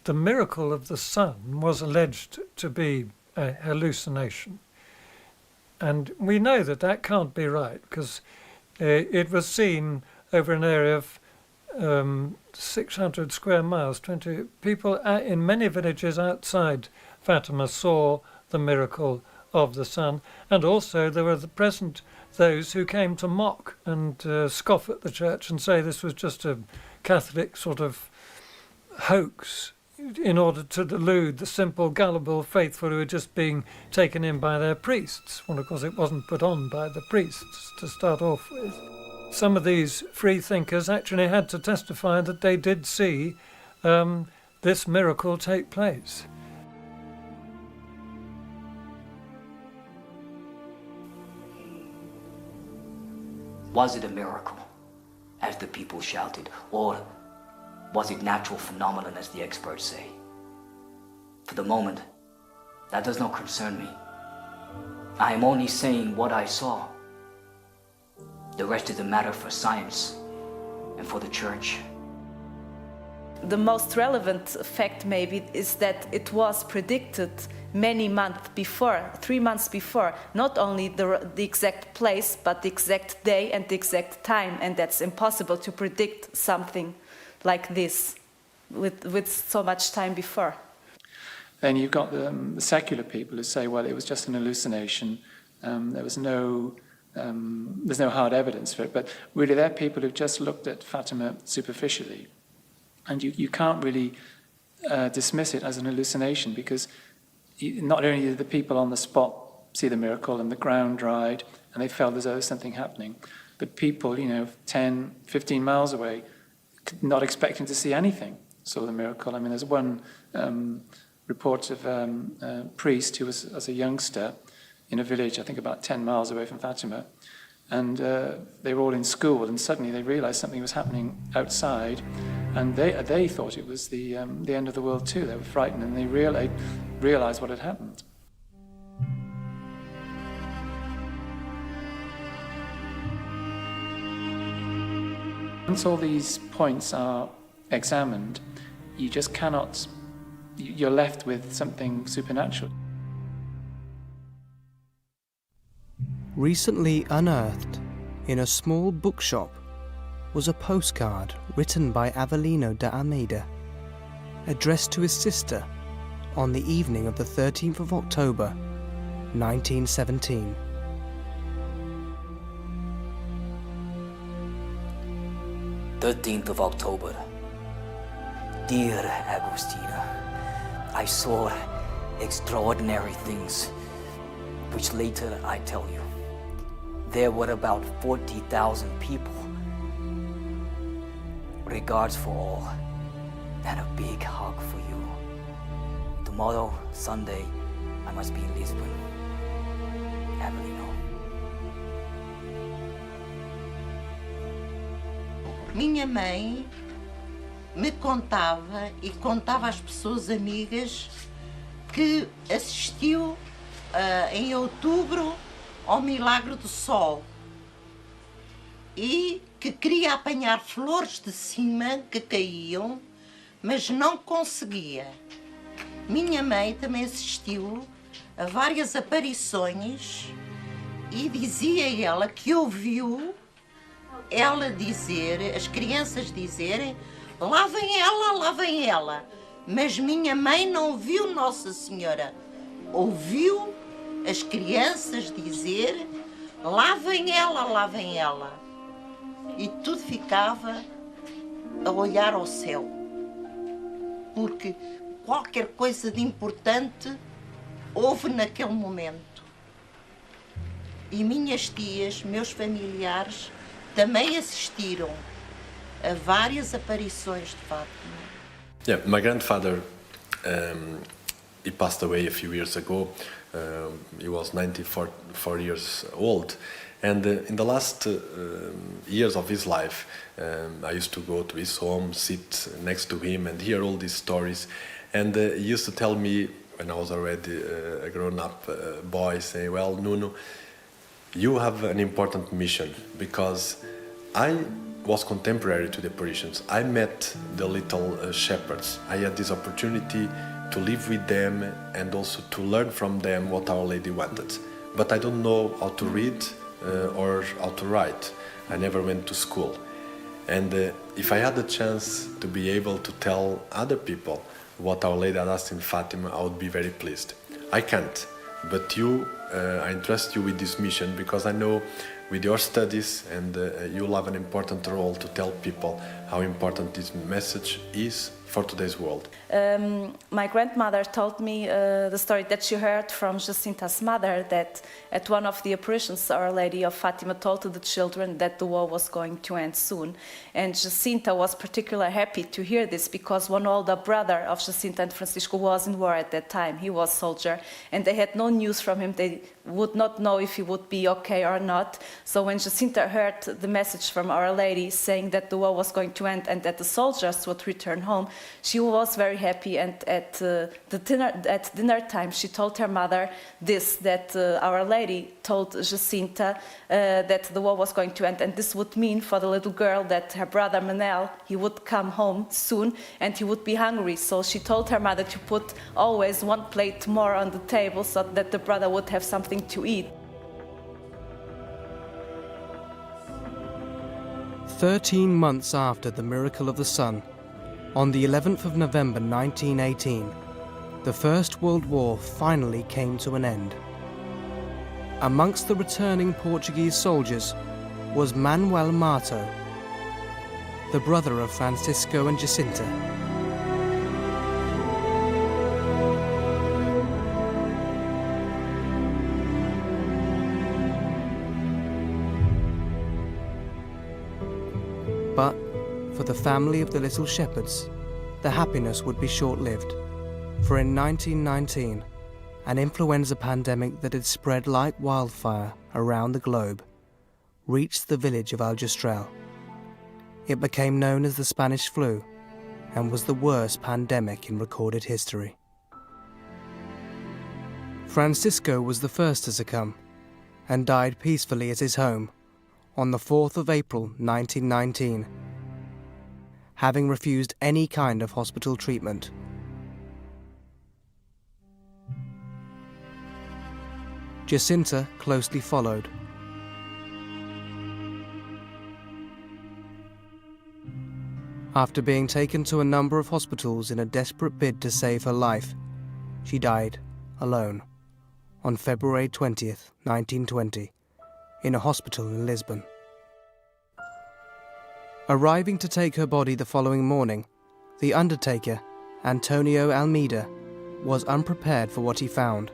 the miracle of the sun was alleged to be a hallucination. And we know that that can't be right, because it was seen over an area of 600 square miles. 20 people in many villages outside Fatima saw the miracle of the sun. And also there were present those who came to mock and scoff at the church and say this was just a Catholic sort of hoax in order to delude the simple, gullible faithful who were just being taken in by their priests. Well, of course, it wasn't put on by the priests to start off with. Some of these free thinkers actually had to testify that they did see this miracle take place. Was it a miracle, as the people shouted, or was it natural phenomenon, as the experts say? For the moment, that does not concern me. I am only saying what I saw. The rest is a matter for science and for the church. The most relevant fact maybe is that it was predicted many months before, 3 months before, not only the exact place, but the exact day and the exact time, and that's impossible to predict something like this with so much time before. Then you've got the secular people who say, well, it was just an hallucination, there's no hard evidence for it, but really they're people who've just looked at Fatima superficially. And you can't really dismiss it as an hallucination, because not only did the people on the spot see the miracle and the ground dried and they felt as though there was something happening, but people, 10, 15 miles away, not expecting to see anything, saw the miracle. I mean, there's one report of a priest who was, as a youngster, in a village, I think about 10 miles away from Fatima, and they were all in school, and suddenly they realized something was happening outside, and they thought it was the end of the world too. They were frightened, and they realized what had happened. Once all these points are examined, you just cannot, you're left with something supernatural. Recently unearthed in a small bookshop was a postcard written by Avelino de Almeida, addressed to his sister on the evening of the 13th of October, 1917. "13th of October. Dear Agustina, I saw extraordinary things, which later I tell you. There were about 40,000 people. Regards for all, and a big hug for you. Tomorrow, Sunday, I must be in Lisbon. Avelino." Minha mãe me contava e contava às pessoas amigas que assistiu em outubro ao milagre do sol e que queria apanhar flores de cima que caíam, mas não conseguia. Minha mãe também assistiu a várias aparições e dizia ela que ouviu ela dizer, as crianças dizerem: lá vem ela, mas minha mãe não viu Nossa Senhora, ouviu as crianças dizer: lá vem ela, e tudo ficava a olhar ao céu, porque qualquer coisa de importante houve naquele momento. E minhas tias, meus familiares, também assistiram a várias aparições de Fátima. Yeah, my grandfather, he passed away a few years ago. He was 94 years old, And in the last years of his life, I used to go to his home, sit next to him and hear all these stories. And he used to tell me, when I was already a grown-up boy, say, well, Nuno, you have an important mission, because I was contemporary to the apparitions. I met the little shepherds. I had this opportunity to live with them and also to learn from them what Our Lady wanted. But I don't know how to read or how to write. I never went to school. And if I had the chance to be able to tell other people what Our Lady had asked in Fatima, I would be very pleased. I can't, but I entrust you with this mission, because I know with your studies and you'll have an important role to tell people how important this message is for today's world. My grandmother told me the story that she heard from Jacinta's mother, that at one of the apparitions, Our Lady of Fatima told to the children that the war was going to end soon. And Jacinta was particularly happy to hear this, because one older brother of Jacinta and Francisco was in war at that time. He was a soldier, and they had no news from him. They would not know if he would be okay or not. So when Jacinta heard the message from Our Lady saying that the war was going to end and that the soldiers would return home, she was very happy. And at dinner time, she told her mother that Our Lady told Jacinta that the war was going to end, and this would mean for the little girl that her brother Manel, he would come home soon and he would be hungry. So she told her mother to put always one plate more on the table so that the brother would have something to eat. 13 months after the miracle of the sun, on the 11th of November 1918, the First World War finally came to an end. Amongst the returning Portuguese soldiers was Manuel Mato, the brother of Francisco and Jacinta. But for the family of the little shepherds, the happiness would be short-lived. For in 1919, an influenza pandemic that had spread like wildfire around the globe reached the village of Aljustrel. It became known as the Spanish flu and was the worst pandemic in recorded history. Francisco was the first to succumb and died peacefully at his home on the 4th of April 1919, having refused any kind of hospital treatment. Jacinta closely followed. After being taken to a number of hospitals in a desperate bid to save her life, she died alone on February 20th, 1920, in a hospital in Lisbon. Arriving to take her body the following morning, the undertaker, Antonio Almeida, was unprepared for what he found.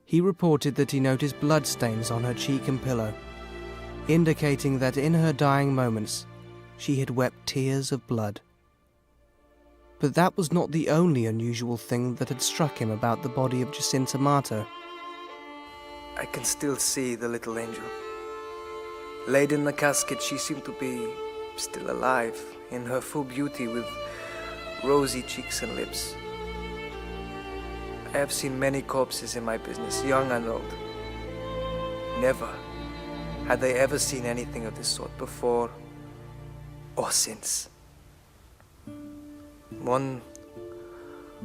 He reported that he noticed blood stains on her cheek and pillow, indicating that in her dying moments, she had wept tears of blood. But that was not the only unusual thing that had struck him about the body of Jacinta Mato. I can still see the little angel. Laid in the casket, she seemed to be still alive, in her full beauty with rosy cheeks and lips. I have seen many corpses in my business, young and old. Never had I ever seen anything of this sort before or since. One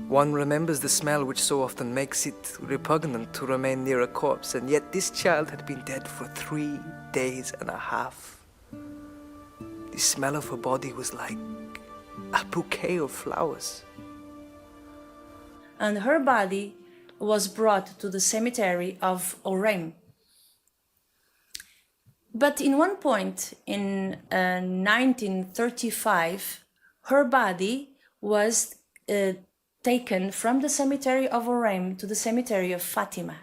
remembers the smell which so often makes it repugnant to remain near a corpse, and yet this child had been dead for 3 days and a half. The smell of her body was like a bouquet of flowers. And her body was brought to the cemetery of Orem. But in one point in 1935, her body was taken from the cemetery of Orem to the cemetery of Fatima.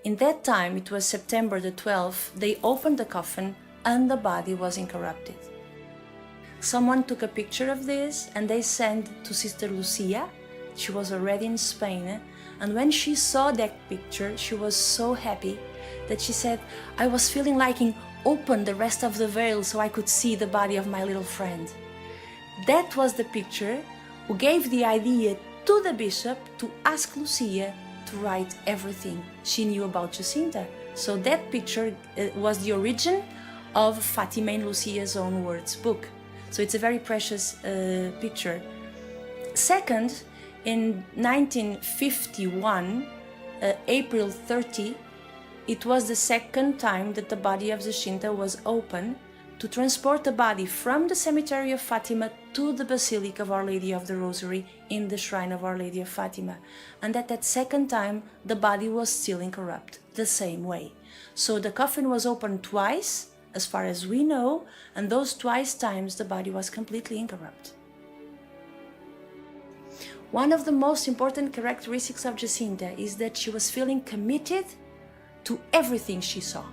In that time, it was September the 12th, they opened the coffin and the body was incorrupted. Someone took a picture of this and they sent to Sister Lucia. She was already in Spain, and when she saw that picture, she was so happy that she said, I was feeling like open the rest of the veil so I could see the body of my little friend. That was the picture who gave the idea to the bishop to ask Lucia to write everything she knew about Jacinta. So that picture was the origin of Fatima in Lucia's own words book. So it's a very precious picture. Second, in 1951, April 30, it was the second time that the body of Jacinta was open to transport the body from the cemetery of Fatima to the Basilica of Our Lady of the Rosary in the shrine of Our Lady of Fatima. And at that second time, the body was still incorrupt, the same way. So the coffin was opened twice, as far as we know, and those twice times the body was completely incorrupt. One of the most important characteristics of Jacinta is that she was feeling committed to everything she saw.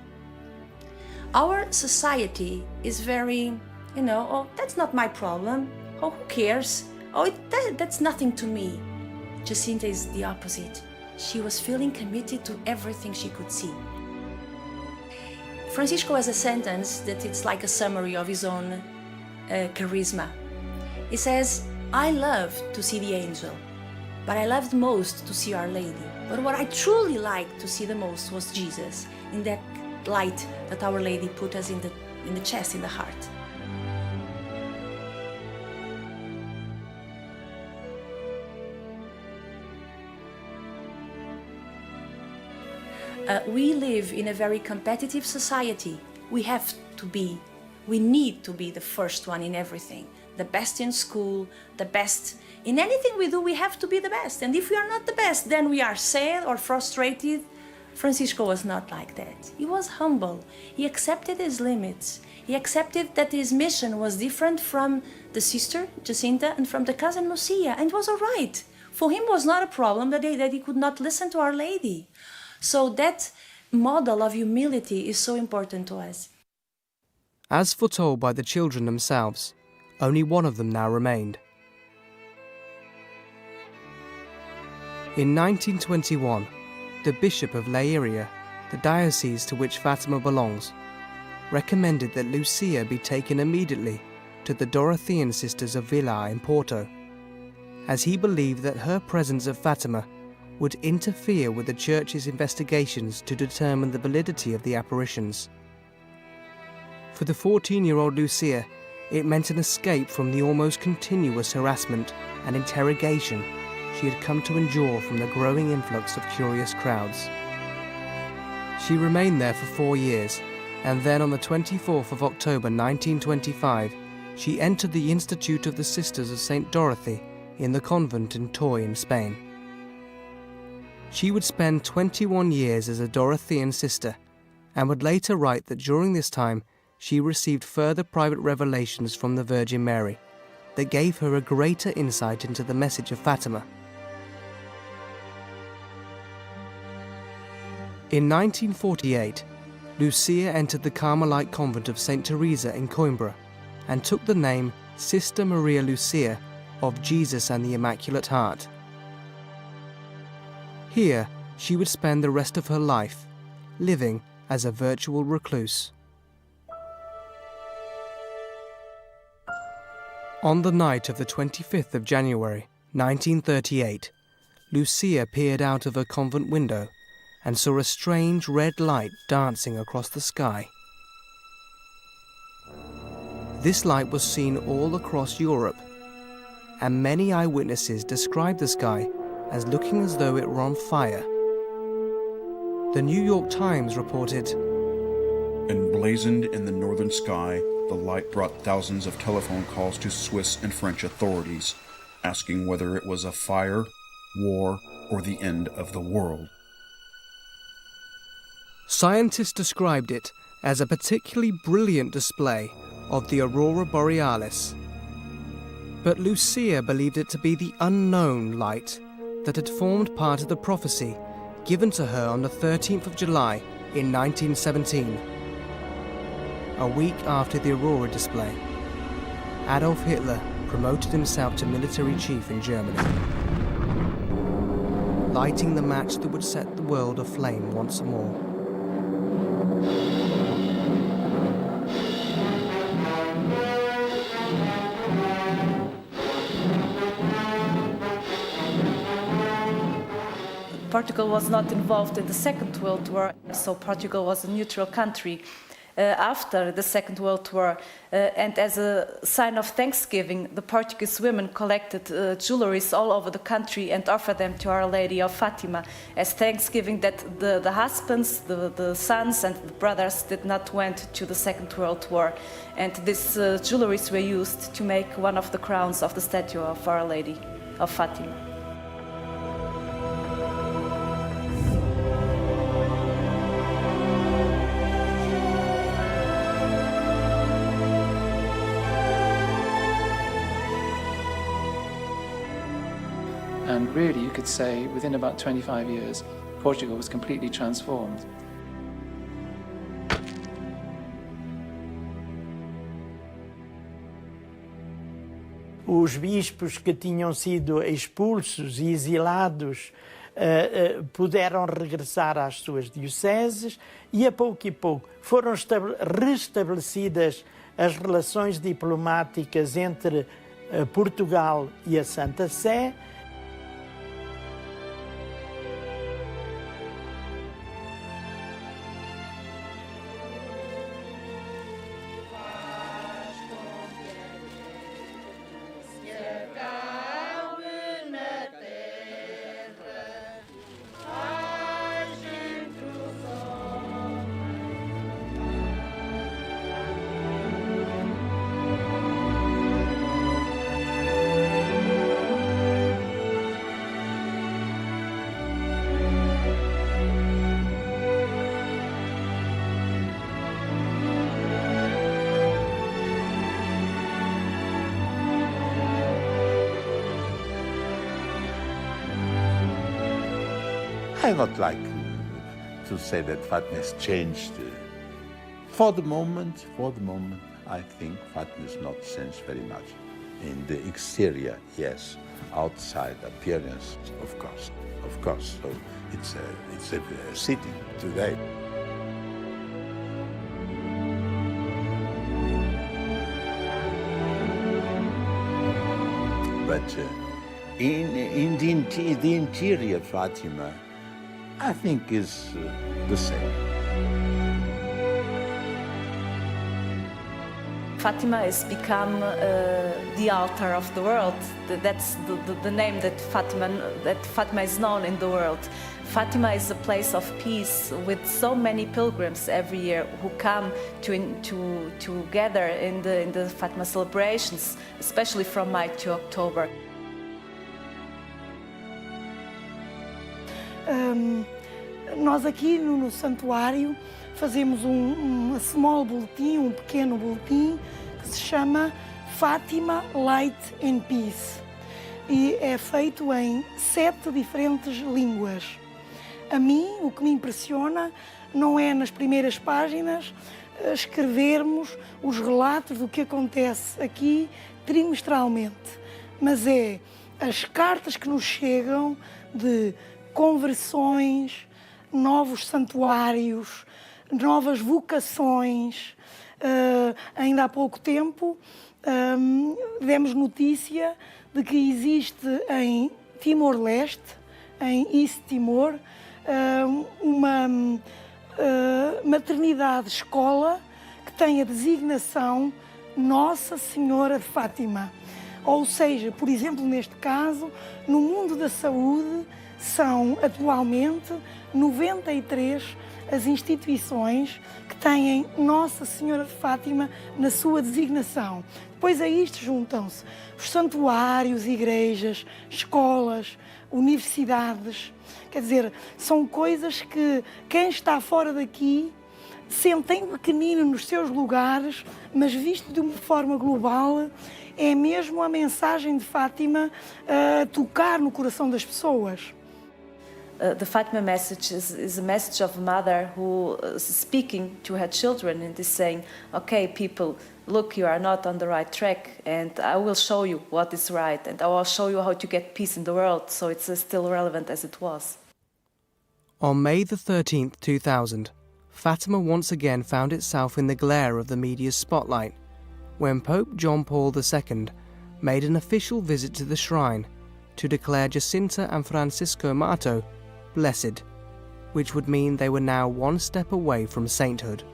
Our society is very, oh, that's not my problem. Oh, who cares? Oh, that's nothing to me. Jacinta is the opposite. She was feeling committed to everything she could see. Francisco has a sentence that it's like a summary of his own charisma. He says, I loved to see the angel, but I loved most to see Our Lady. But what I truly liked to see the most was Jesus, in that light that Our Lady put us in the chest, in the heart. We live in a very competitive society. We need to be the first one in everything. The best in school, the best in anything we do, we have to be the best. And if we are not the best, then we are sad or frustrated. Francisco was not like that. He was humble. He accepted his limits. He accepted that his mission was different from the sister, Jacinta, and from the cousin, Lucia, and it was all right. For him, it was not a problem that he could not listen to Our Lady. So that model of humility is so important to us. As foretold by the children themselves, only one of them now remained. In 1921, the Bishop of Leiria, the diocese to which Fatima belongs, recommended that Lucia be taken immediately to the Dorothean Sisters of Vila in Porto, as he believed that her presence at Fatima would interfere with the Church's investigations to determine the validity of the apparitions. For the 14-year-old Lucia, it meant an escape from the almost continuous harassment and interrogation she had come to endure from the growing influx of curious crowds. She remained there for 4 years, and then on the 24th of October 1925, she entered the Institute of the Sisters of St. Dorothy in the convent in Toy in Spain. She would spend 21 years as a Dorothean sister, and would later write that during this time she received further private revelations from the Virgin Mary that gave her a greater insight into the message of Fatima. In 1948, Lucia entered the Carmelite convent of St. Teresa in Coimbra and took the name Sister Maria Lucia of Jesus and the Immaculate Heart. Here, she would spend the rest of her life, living as a virtual recluse. On the night of the 25th of January, 1938, Lucia peered out of her convent window and saw a strange red light dancing across the sky. This light was seen all across Europe, and many eyewitnesses described the sky as looking as though it were on fire. The New York Times reported, Emblazoned in the northern sky, the light brought thousands of telephone calls to Swiss and French authorities, asking whether it was a fire, war, or the end of the world. Scientists described it as a particularly brilliant display of the aurora borealis. But Lucia believed it to be the unknown light that had formed part of the prophecy given to her on the 13th of July in 1917. A week after the aurora display, Adolf Hitler promoted himself to military chief in Germany, lighting the match that would set the world aflame once more. Portugal was not involved in the Second World War, so Portugal was a neutral country after the Second World War. And as a sign of thanksgiving, the Portuguese women collected jewelries all over the country and offered them to Our Lady of Fatima as thanksgiving that the husbands, the sons and the brothers did not went to the Second World War. And these jewelries were used to make one of the crowns of the statue of Our Lady of Fatima. And really, you could say, within about 25 years, Portugal was completely transformed. Os bispos que tinham sido expulsos e exilados puderam regressar às suas dioceses e, a pouco foram restabelecidas as relações diplomáticas entre Portugal e a Santa Sé. I don't like to say that Fatima has changed. For the moment, I think Fatima has not changed very much. In the exterior, yes. Outside appearance, of course. So it's a city today. But in the interior, Fatima, I think is the same. Fatima has become the altar of the world. That's the name that Fatima is known in the world. Fatima is a place of peace with so many pilgrims every year who come to gather in the Fatima celebrations, especially from May to October. Nós aqui no santuário fazemos um small boletim, pequeno boletim, que se chama Fatima Light and Peace. E é feito em 7 diferentes línguas. A mim, o que me impressiona não é nas primeiras páginas escrevermos os relatos do que acontece aqui trimestralmente, mas é as cartas que nos chegam de conversões, novos santuários, novas vocações. Ainda há pouco tempo demos notícia de que existe em Timor-Leste, em East Timor, uma maternidade-escola que tem a designação Nossa Senhora de Fátima. Ou seja, por exemplo, neste caso, no mundo da saúde, são atualmente 93 as instituições que têm Nossa Senhora de Fátima na sua designação. Depois a isto juntam-se os santuários, igrejas, escolas, universidades. Quer dizer, são coisas que quem está fora daqui sentem pequenino nos seus lugares, mas visto de uma forma global, é mesmo a mensagem de Fátima a tocar no coração das pessoas. The Fatima message is a message of a mother who is speaking to her children and is saying, okay, people, look, you are not on the right track and I will show you what is right and I will show you how to get peace in the world, so it's still relevant as it was. On May the 13th, 2000, Fatima once again found itself in the glare of the media's spotlight when Pope John Paul II made an official visit to the shrine to declare Jacinta and Francisco Marto blessed, which would mean they were now one step away from sainthood.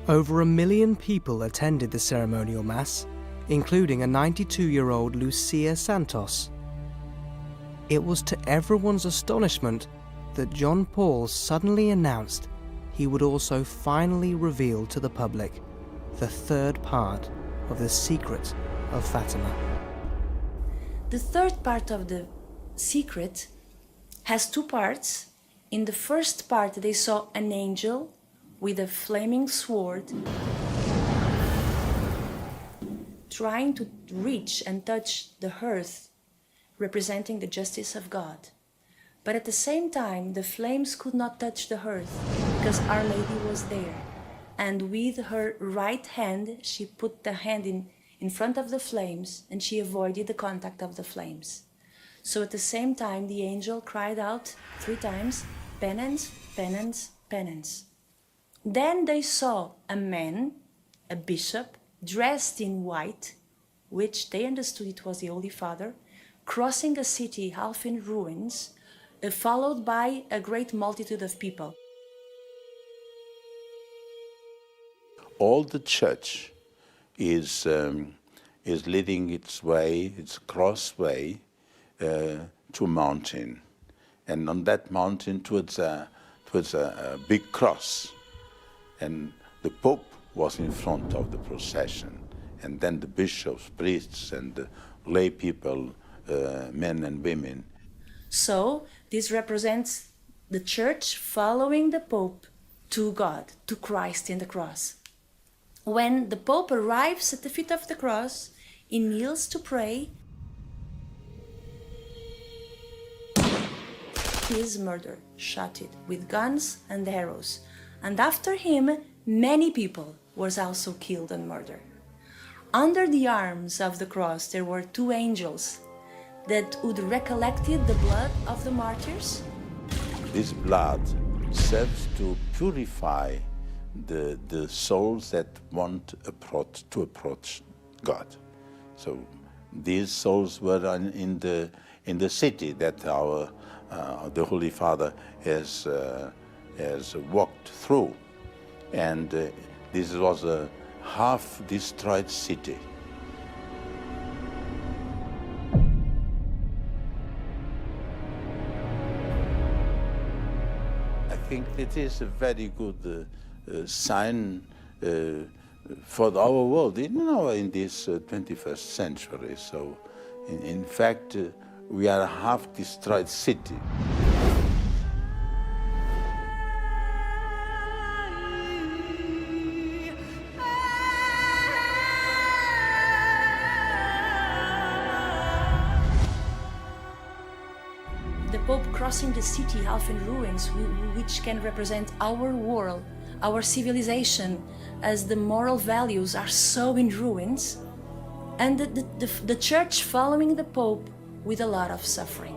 Over 1 million people attended the ceremonial mass, including a 92-year-old Lucia Santos. It was to everyone's astonishment that John Paul suddenly announced he would also finally reveal to the public the third part of the secret of Fatima. The third part of the secret has two parts. In the first part, they saw an angel with a flaming sword trying to reach and touch the earth, representing the justice of God. But at the same time, the flames could not touch the earth because Our Lady was there. And with her right hand, she put the hand in front of the flames, and she avoided the contact of the flames. So at the same time, the angel cried out 3 times, penance, penance, penance. Then they saw a man, a bishop, dressed in white, which they understood it was the Holy Father, crossing a city half in ruins, followed by a great multitude of people. All the church is leading its way, its crossway, to a mountain, and on that mountain towards a big cross, and the Pope was in front of the procession, and then the bishops, priests, and the lay people, men and women. So this represents the church following the Pope to God, to Christ in the cross. When the Pope arrives at the feet of the cross, he kneels to pray. He is murdered, shot with guns and arrows. And after him, many people were also killed and murdered. Under the arms of the cross, there were 2 angels that would recollected the blood of the martyrs. This blood serves to purify the souls that want to approach God. So these souls were in the city that the Holy Father has walked through, and this was a half-destroyed city. I think it is a very good sign for our world, in this 21st century. So, in fact, we are a half-destroyed city. The Pope crossing the city half in ruins, which can represent our world, our civilization, as the moral values are so in ruins, and the church following the Pope with a lot of suffering.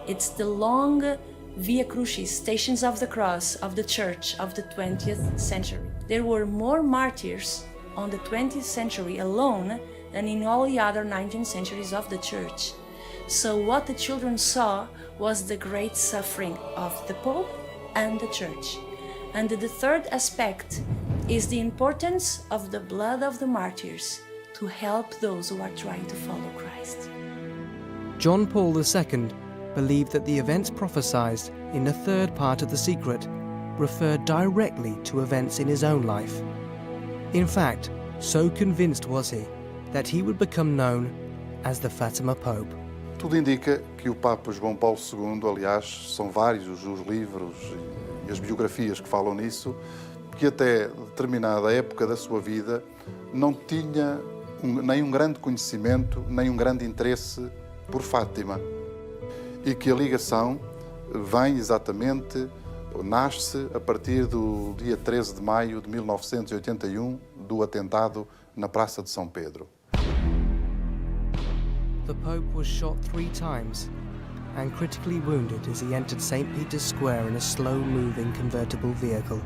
It's the long Via Crucis, Stations of the Cross of the Church of the 20th century. There were more martyrs on the 20th century alone than in all the other 19th centuries of the Church. So what the children saw was the great suffering of the Pope and the Church. And the third aspect is the importance of the blood of the martyrs to help those who are trying to follow Christ. John Paul II believed that the events prophesied in the third part of the secret referred directly to events in his own life. In fact, so convinced was he that he would become known as the Fatima Pope. Tudo indica que o Papa João Paulo II, aliás, são vários os livros e as biografias que falam nisso, que até determinada época da sua vida não tinha nem um grande conhecimento, nem um grande interesse por Fátima. E que a ligação vem exatamente, nasce a partir do dia 13 de maio de 1981, do atentado na Praça de São Pedro. The Pope was shot 3 times, and critically wounded as he entered St. Peter's Square in a slow-moving convertible vehicle.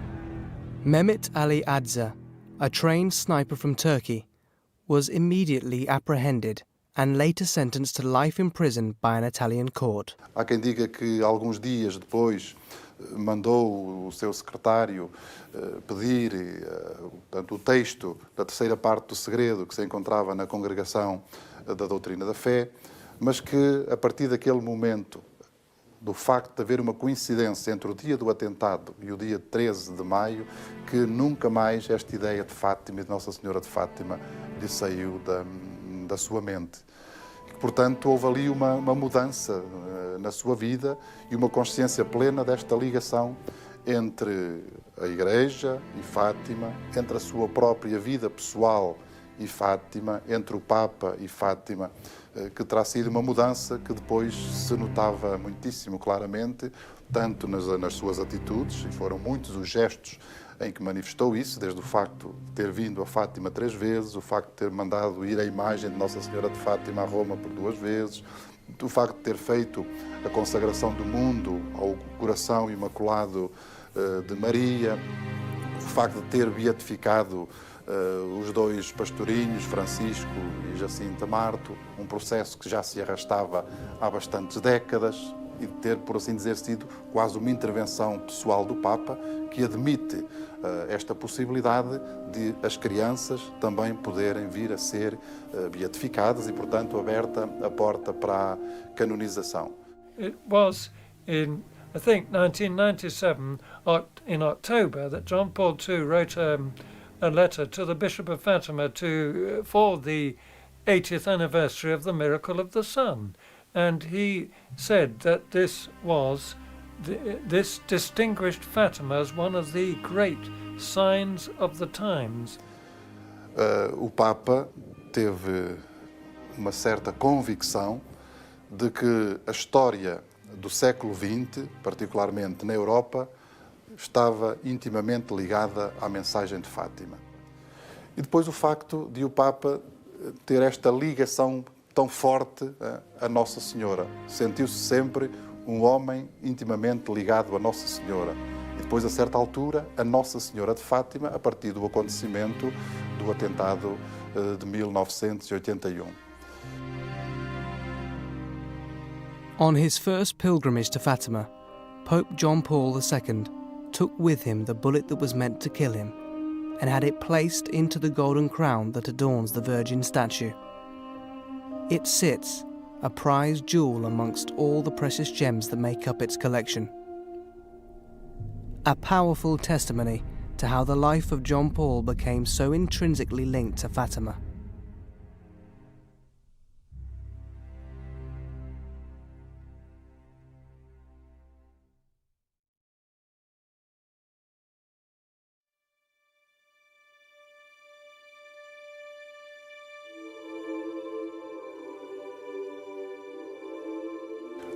Mehmet Ali Adza, a trained sniper from Turkey, was immediately apprehended and later sentenced to life in prison by an Italian court. Há quem diga que alguns dias depois mandou o seu secretário pedir portanto, o texto da terceira parte do segredo que se encontrava na Congregação da Doutrina da Fé, mas que a partir daquele momento, do facto de haver uma coincidência entre o dia do atentado e o dia 13 de maio, que nunca mais esta ideia de Fátima e de Nossa Senhora de Fátima lhe saiu da sua mente. Portanto, houve ali uma mudança na sua vida e uma consciência plena desta ligação entre a Igreja e Fátima, entre a sua própria vida pessoal e Fátima, entre o Papa e Fátima, que terá sido uma mudança que depois se notava muitíssimo claramente, tanto nas suas atitudes, e foram muitos os gestos em que manifestou isso, desde o facto de ter vindo a Fátima 3 vezes, o facto de ter mandado ir a imagem de Nossa Senhora de Fátima a Roma por 2 vezes, o facto de ter feito a consagração do mundo ao coração imaculado de Maria, o facto de ter beatificado os 2 pastorinhos, Francisco e Jacinta Marto, um processo que já se arrastava há bastantes décadas, e de ter, por assim dizer, sido quase uma intervenção pessoal do Papa, que admite esta possibilidade de as crianças também poderem vir a ser beatificadas e, portanto, aberta a porta para a canonização. It was in, I think, 1997, in October, that John Paul II wrote a letter to the Bishop of Fatima for the 80th anniversary of the miracle of the sun. And he said that this distinguished Fatima as one of the great signs of the times. O Papa teve uma certa convicção de que a história do século XX, particularmente na Europa, estava intimamente ligada à mensagem de Fátima. E depois o facto de o Papa ter esta ligação tão forte a Nossa Senhora. Sentiu-se sempre um homem intimamente ligado a Nossa Senhora. E depois, a certa altura, a Nossa Senhora de Fátima, a partir do acontecimento do atentado de 1981. On his first pilgrimage to Fatima, Pope John Paul II took with him the bullet that was meant to kill him and had it placed into the golden crown that adorns the Virgin statue. It sits, a prized jewel amongst all the precious gems that make up its collection. A powerful testimony to how the life of John Paul became so intrinsically linked to Fatima.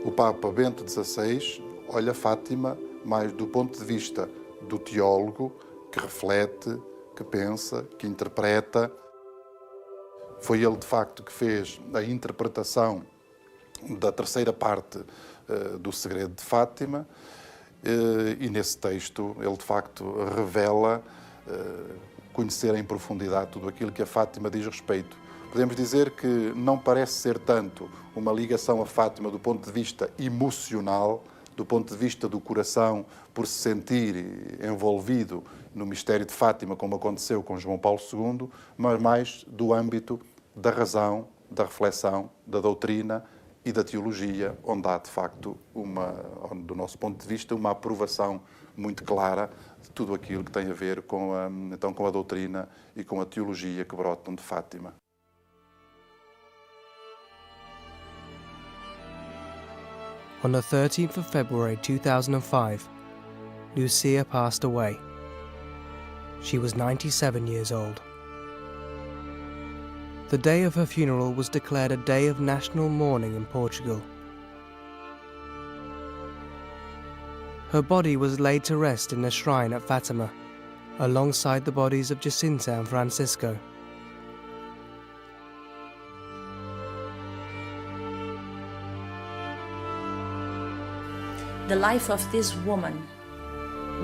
O Papa Bento XVI olha Fátima mais do ponto de vista do teólogo que reflete, que pensa, que interpreta. Foi ele, de facto, que fez a interpretação da terceira parte do Segredo de Fátima e nesse texto ele, de facto, revela conhecer em profundidade tudo aquilo que a Fátima diz respeito. Podemos dizer que não parece ser tanto uma ligação a Fátima do ponto de vista emocional, do ponto de vista do coração, por se sentir envolvido no mistério de Fátima, como aconteceu com João Paulo II, mas mais do âmbito da razão, da reflexão, da doutrina e da teologia, onde há, de facto, do nosso ponto de vista, uma aprovação muito clara de tudo aquilo que tem a ver com a doutrina e com a teologia que brotam de Fátima. On the 13th of February 2005, Lucia passed away. She was 97 years old. The day of her funeral was declared a day of national mourning in Portugal. Her body was laid to rest in a shrine at Fatima, alongside the bodies of Jacinta and Francisco. the life of this woman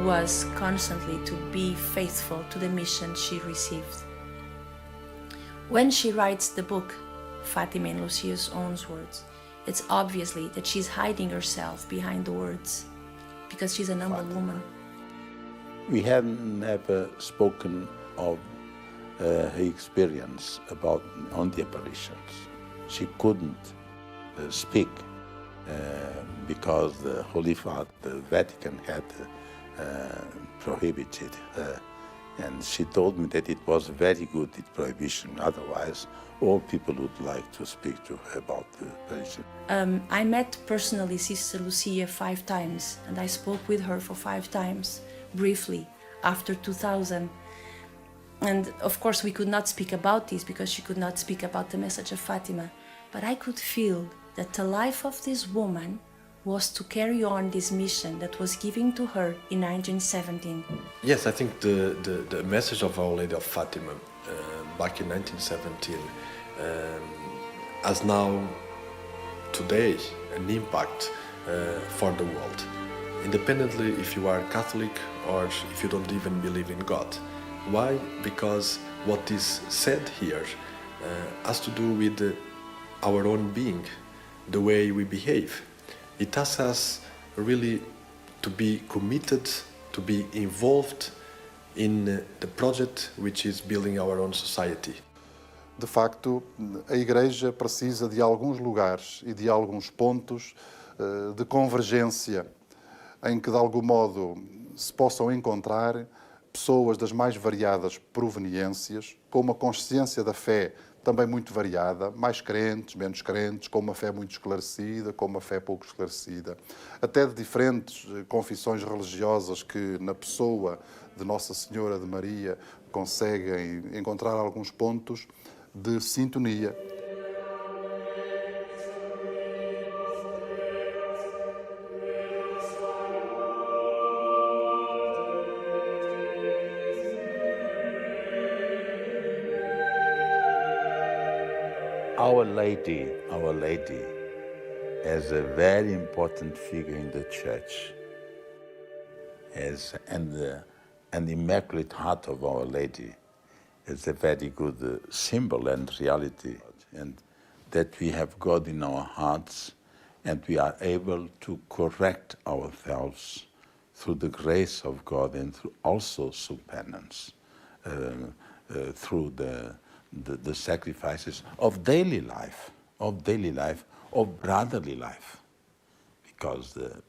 was constantly to be faithful to the mission she received. When she writes the book, Fatima in Lucia's own words, it's obviously that she's hiding herself behind the words because she's a humble woman. We had never spoken of her experience on the apparitions. She couldn't speak because the Holy Father, the Vatican, had prohibited her. And she told me that it was very good, the prohibition. Otherwise, all people would like to speak to her about the apparition. I met personally Sister Lucia 5 times, and I spoke with her for 5 times, briefly, after 2000. And of course we could not speak about this because she could not speak about the message of Fatima. But I could feel that the life of this woman was to carry on this mission that was given to her in 1917. Yes, I think the message of Our Lady of Fatima back in 1917 has now, today, an impact for the world. Independently if you are Catholic or if you don't even believe in God. Why? Because what is said here has to do with our own being, the way we behave. It asks us really to be committed, to be involved in the project which is building our own society. De facto, a Igreja precisa de alguns lugares e de alguns pontos de convergência em que, de algum modo, se possam encontrar pessoas das mais variadas proveniências, com uma consciência da fé também muito variada, mais crentes, menos crentes, com uma fé muito esclarecida, com uma fé pouco esclarecida, até de diferentes confissões religiosas que, na pessoa de Nossa Senhora de Maria, conseguem encontrar alguns pontos de sintonia. Our Lady is a very important figure in the Church, and the Immaculate Heart of Our Lady is a very good symbol and reality, and that we have God in our hearts and we are able to correct ourselves through the grace of God and also through penance, through the sacrifices of daily life, of brotherly life, because the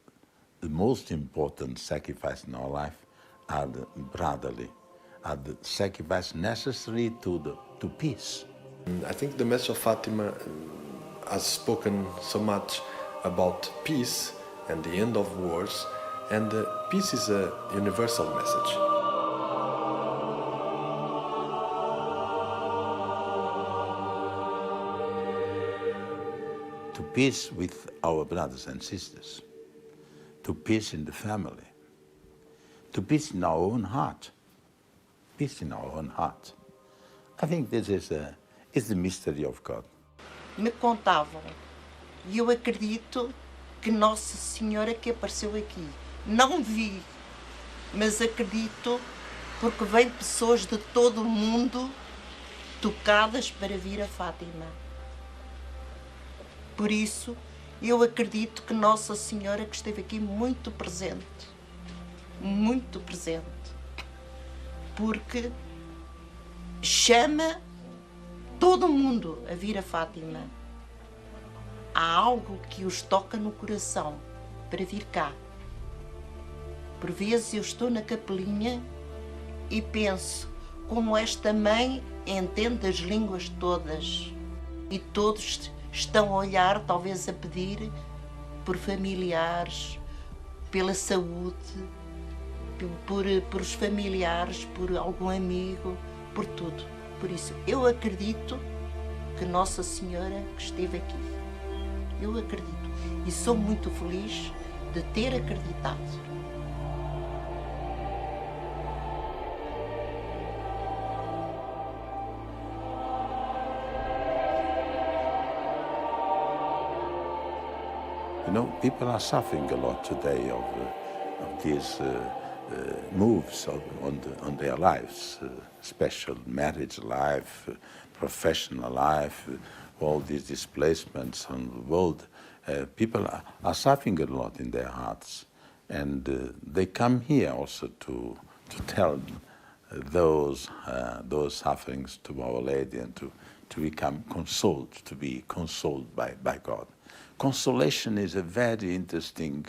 most important sacrifice in our life are the brotherly, are the sacrifice necessary to peace. I think the message of Fatima has spoken so much about peace and the end of wars, and peace is a universal message. To peace with our brothers and sisters, to peace in the family, to peace in our own heart, peace in our own heart. I think this is the mystery of God. Me contavam, e eu acredito que Nossa Senhora que apareceu aqui. Não vi, mas acredito porque vêm pessoas de todo o mundo tocadas para vir a Fátima. Por isso, eu acredito que Nossa Senhora que esteve aqui muito presente, porque chama todo mundo a vir a Fátima. Há algo que os toca no coração para vir cá. Por vezes eu estou na capelinha e penso como esta mãe entende as línguas todas e todos estão a olhar, talvez a pedir por familiares, pela saúde, por os familiares, por algum amigo, por tudo. Por isso, eu acredito que Nossa Senhora que esteve aqui. Eu acredito e sou muito feliz de ter acreditado. You know, people are suffering a lot today of these moves on their lives, special marriage life, professional life, all these displacements on the world. People are suffering a lot in their hearts, and they come here also to tell those sufferings to Our Lady and to become consoled, to be consoled by God. Consolation is a very interesting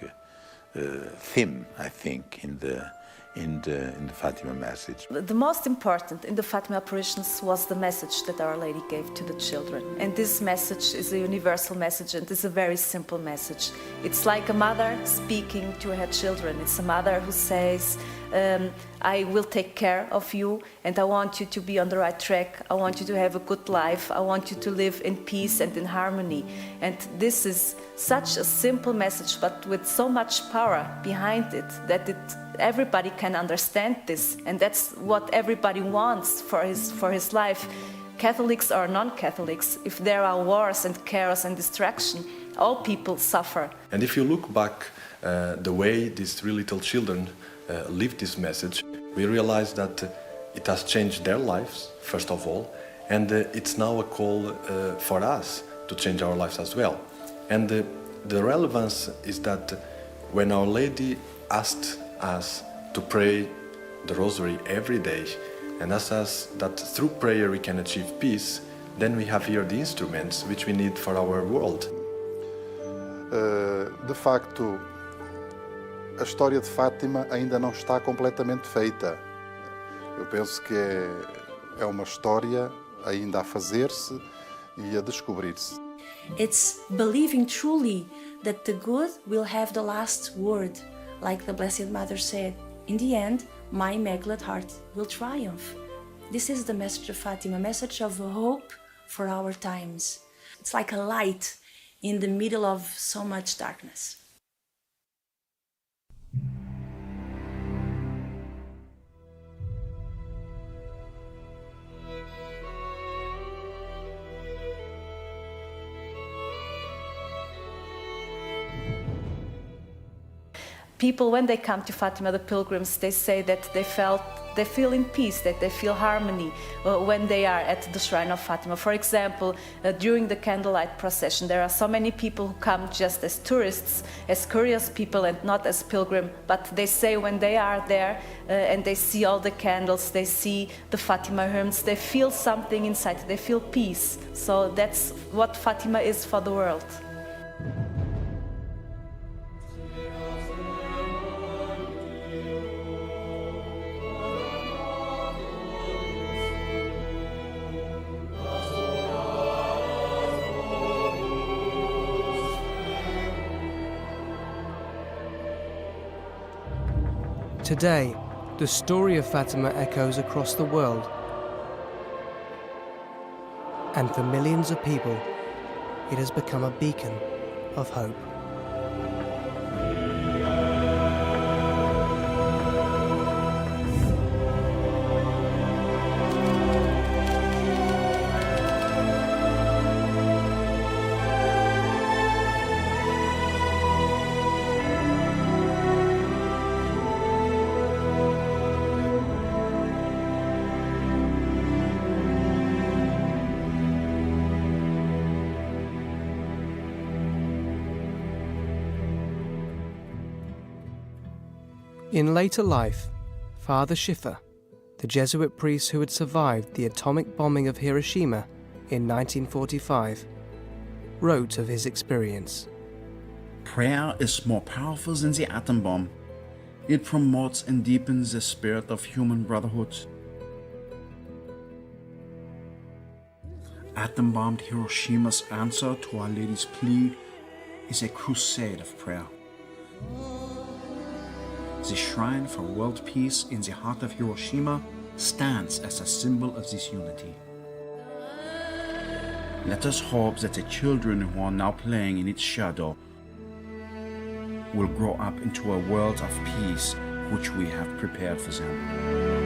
theme, I think, in the Fatima message. The most important in the Fatima apparitions was the message that Our Lady gave to the children. And this message is a universal message, and it's a very simple message. It's like a mother speaking to her children. It's a mother who says, I will take care of you, and I want you to be on the right track. I want you to have a good life. I want you to live in peace and in harmony. And this is such a simple message, but with so much power behind it, that everybody can understand this. And that's what everybody wants for his life. Catholics or non-Catholics, if there are wars and chaos and distraction, all people suffer. And if you look back the way these three little children lived this message, we realize that it has changed their lives, first of all, and it's now a call for us to change our lives as well. And the relevance is that when Our Lady asked us to pray the Rosary every day and asked us that through prayer we can achieve peace, then we have here the instruments which we need for our world. De facto, a história de Fátima ainda não está completamente feita. Eu penso que é uma história ainda a fazer-se e a descobrir-se. It's believing truly that the good will have the last word, like the Blessed Mother said. In the end, my Immaculate Heart will triumph. This is the message of Fatima, a message of hope for our times. It's like a light in the middle of so much darkness. People, when they come to Fatima, the pilgrims, they say that they feel in peace, that they feel harmony when they are at the shrine of Fatima. For example, during the candlelight procession, there are so many people who come just as tourists, as curious people, and not as pilgrim. But they say when they are there and they see all the candles, they see the Fatima hymns, they feel something inside, they feel peace. So that's what Fatima is for the world. Today, the story of Fatima echoes across the world. And for millions of people, it has become a beacon of hope. In later life, Father Schiffer, the Jesuit priest who had survived the atomic bombing of Hiroshima in 1945, wrote of his experience. Prayer is more powerful than the atom bomb. It promotes and deepens the spirit of human brotherhood. Atom-bombed Hiroshima's answer to Our Lady's plea is a crusade of prayer. The shrine for world peace in the heart of Hiroshima stands as a symbol of this unity. Let us hope that the children who are now playing in its shadow will grow up into a world of peace which we have prepared for them.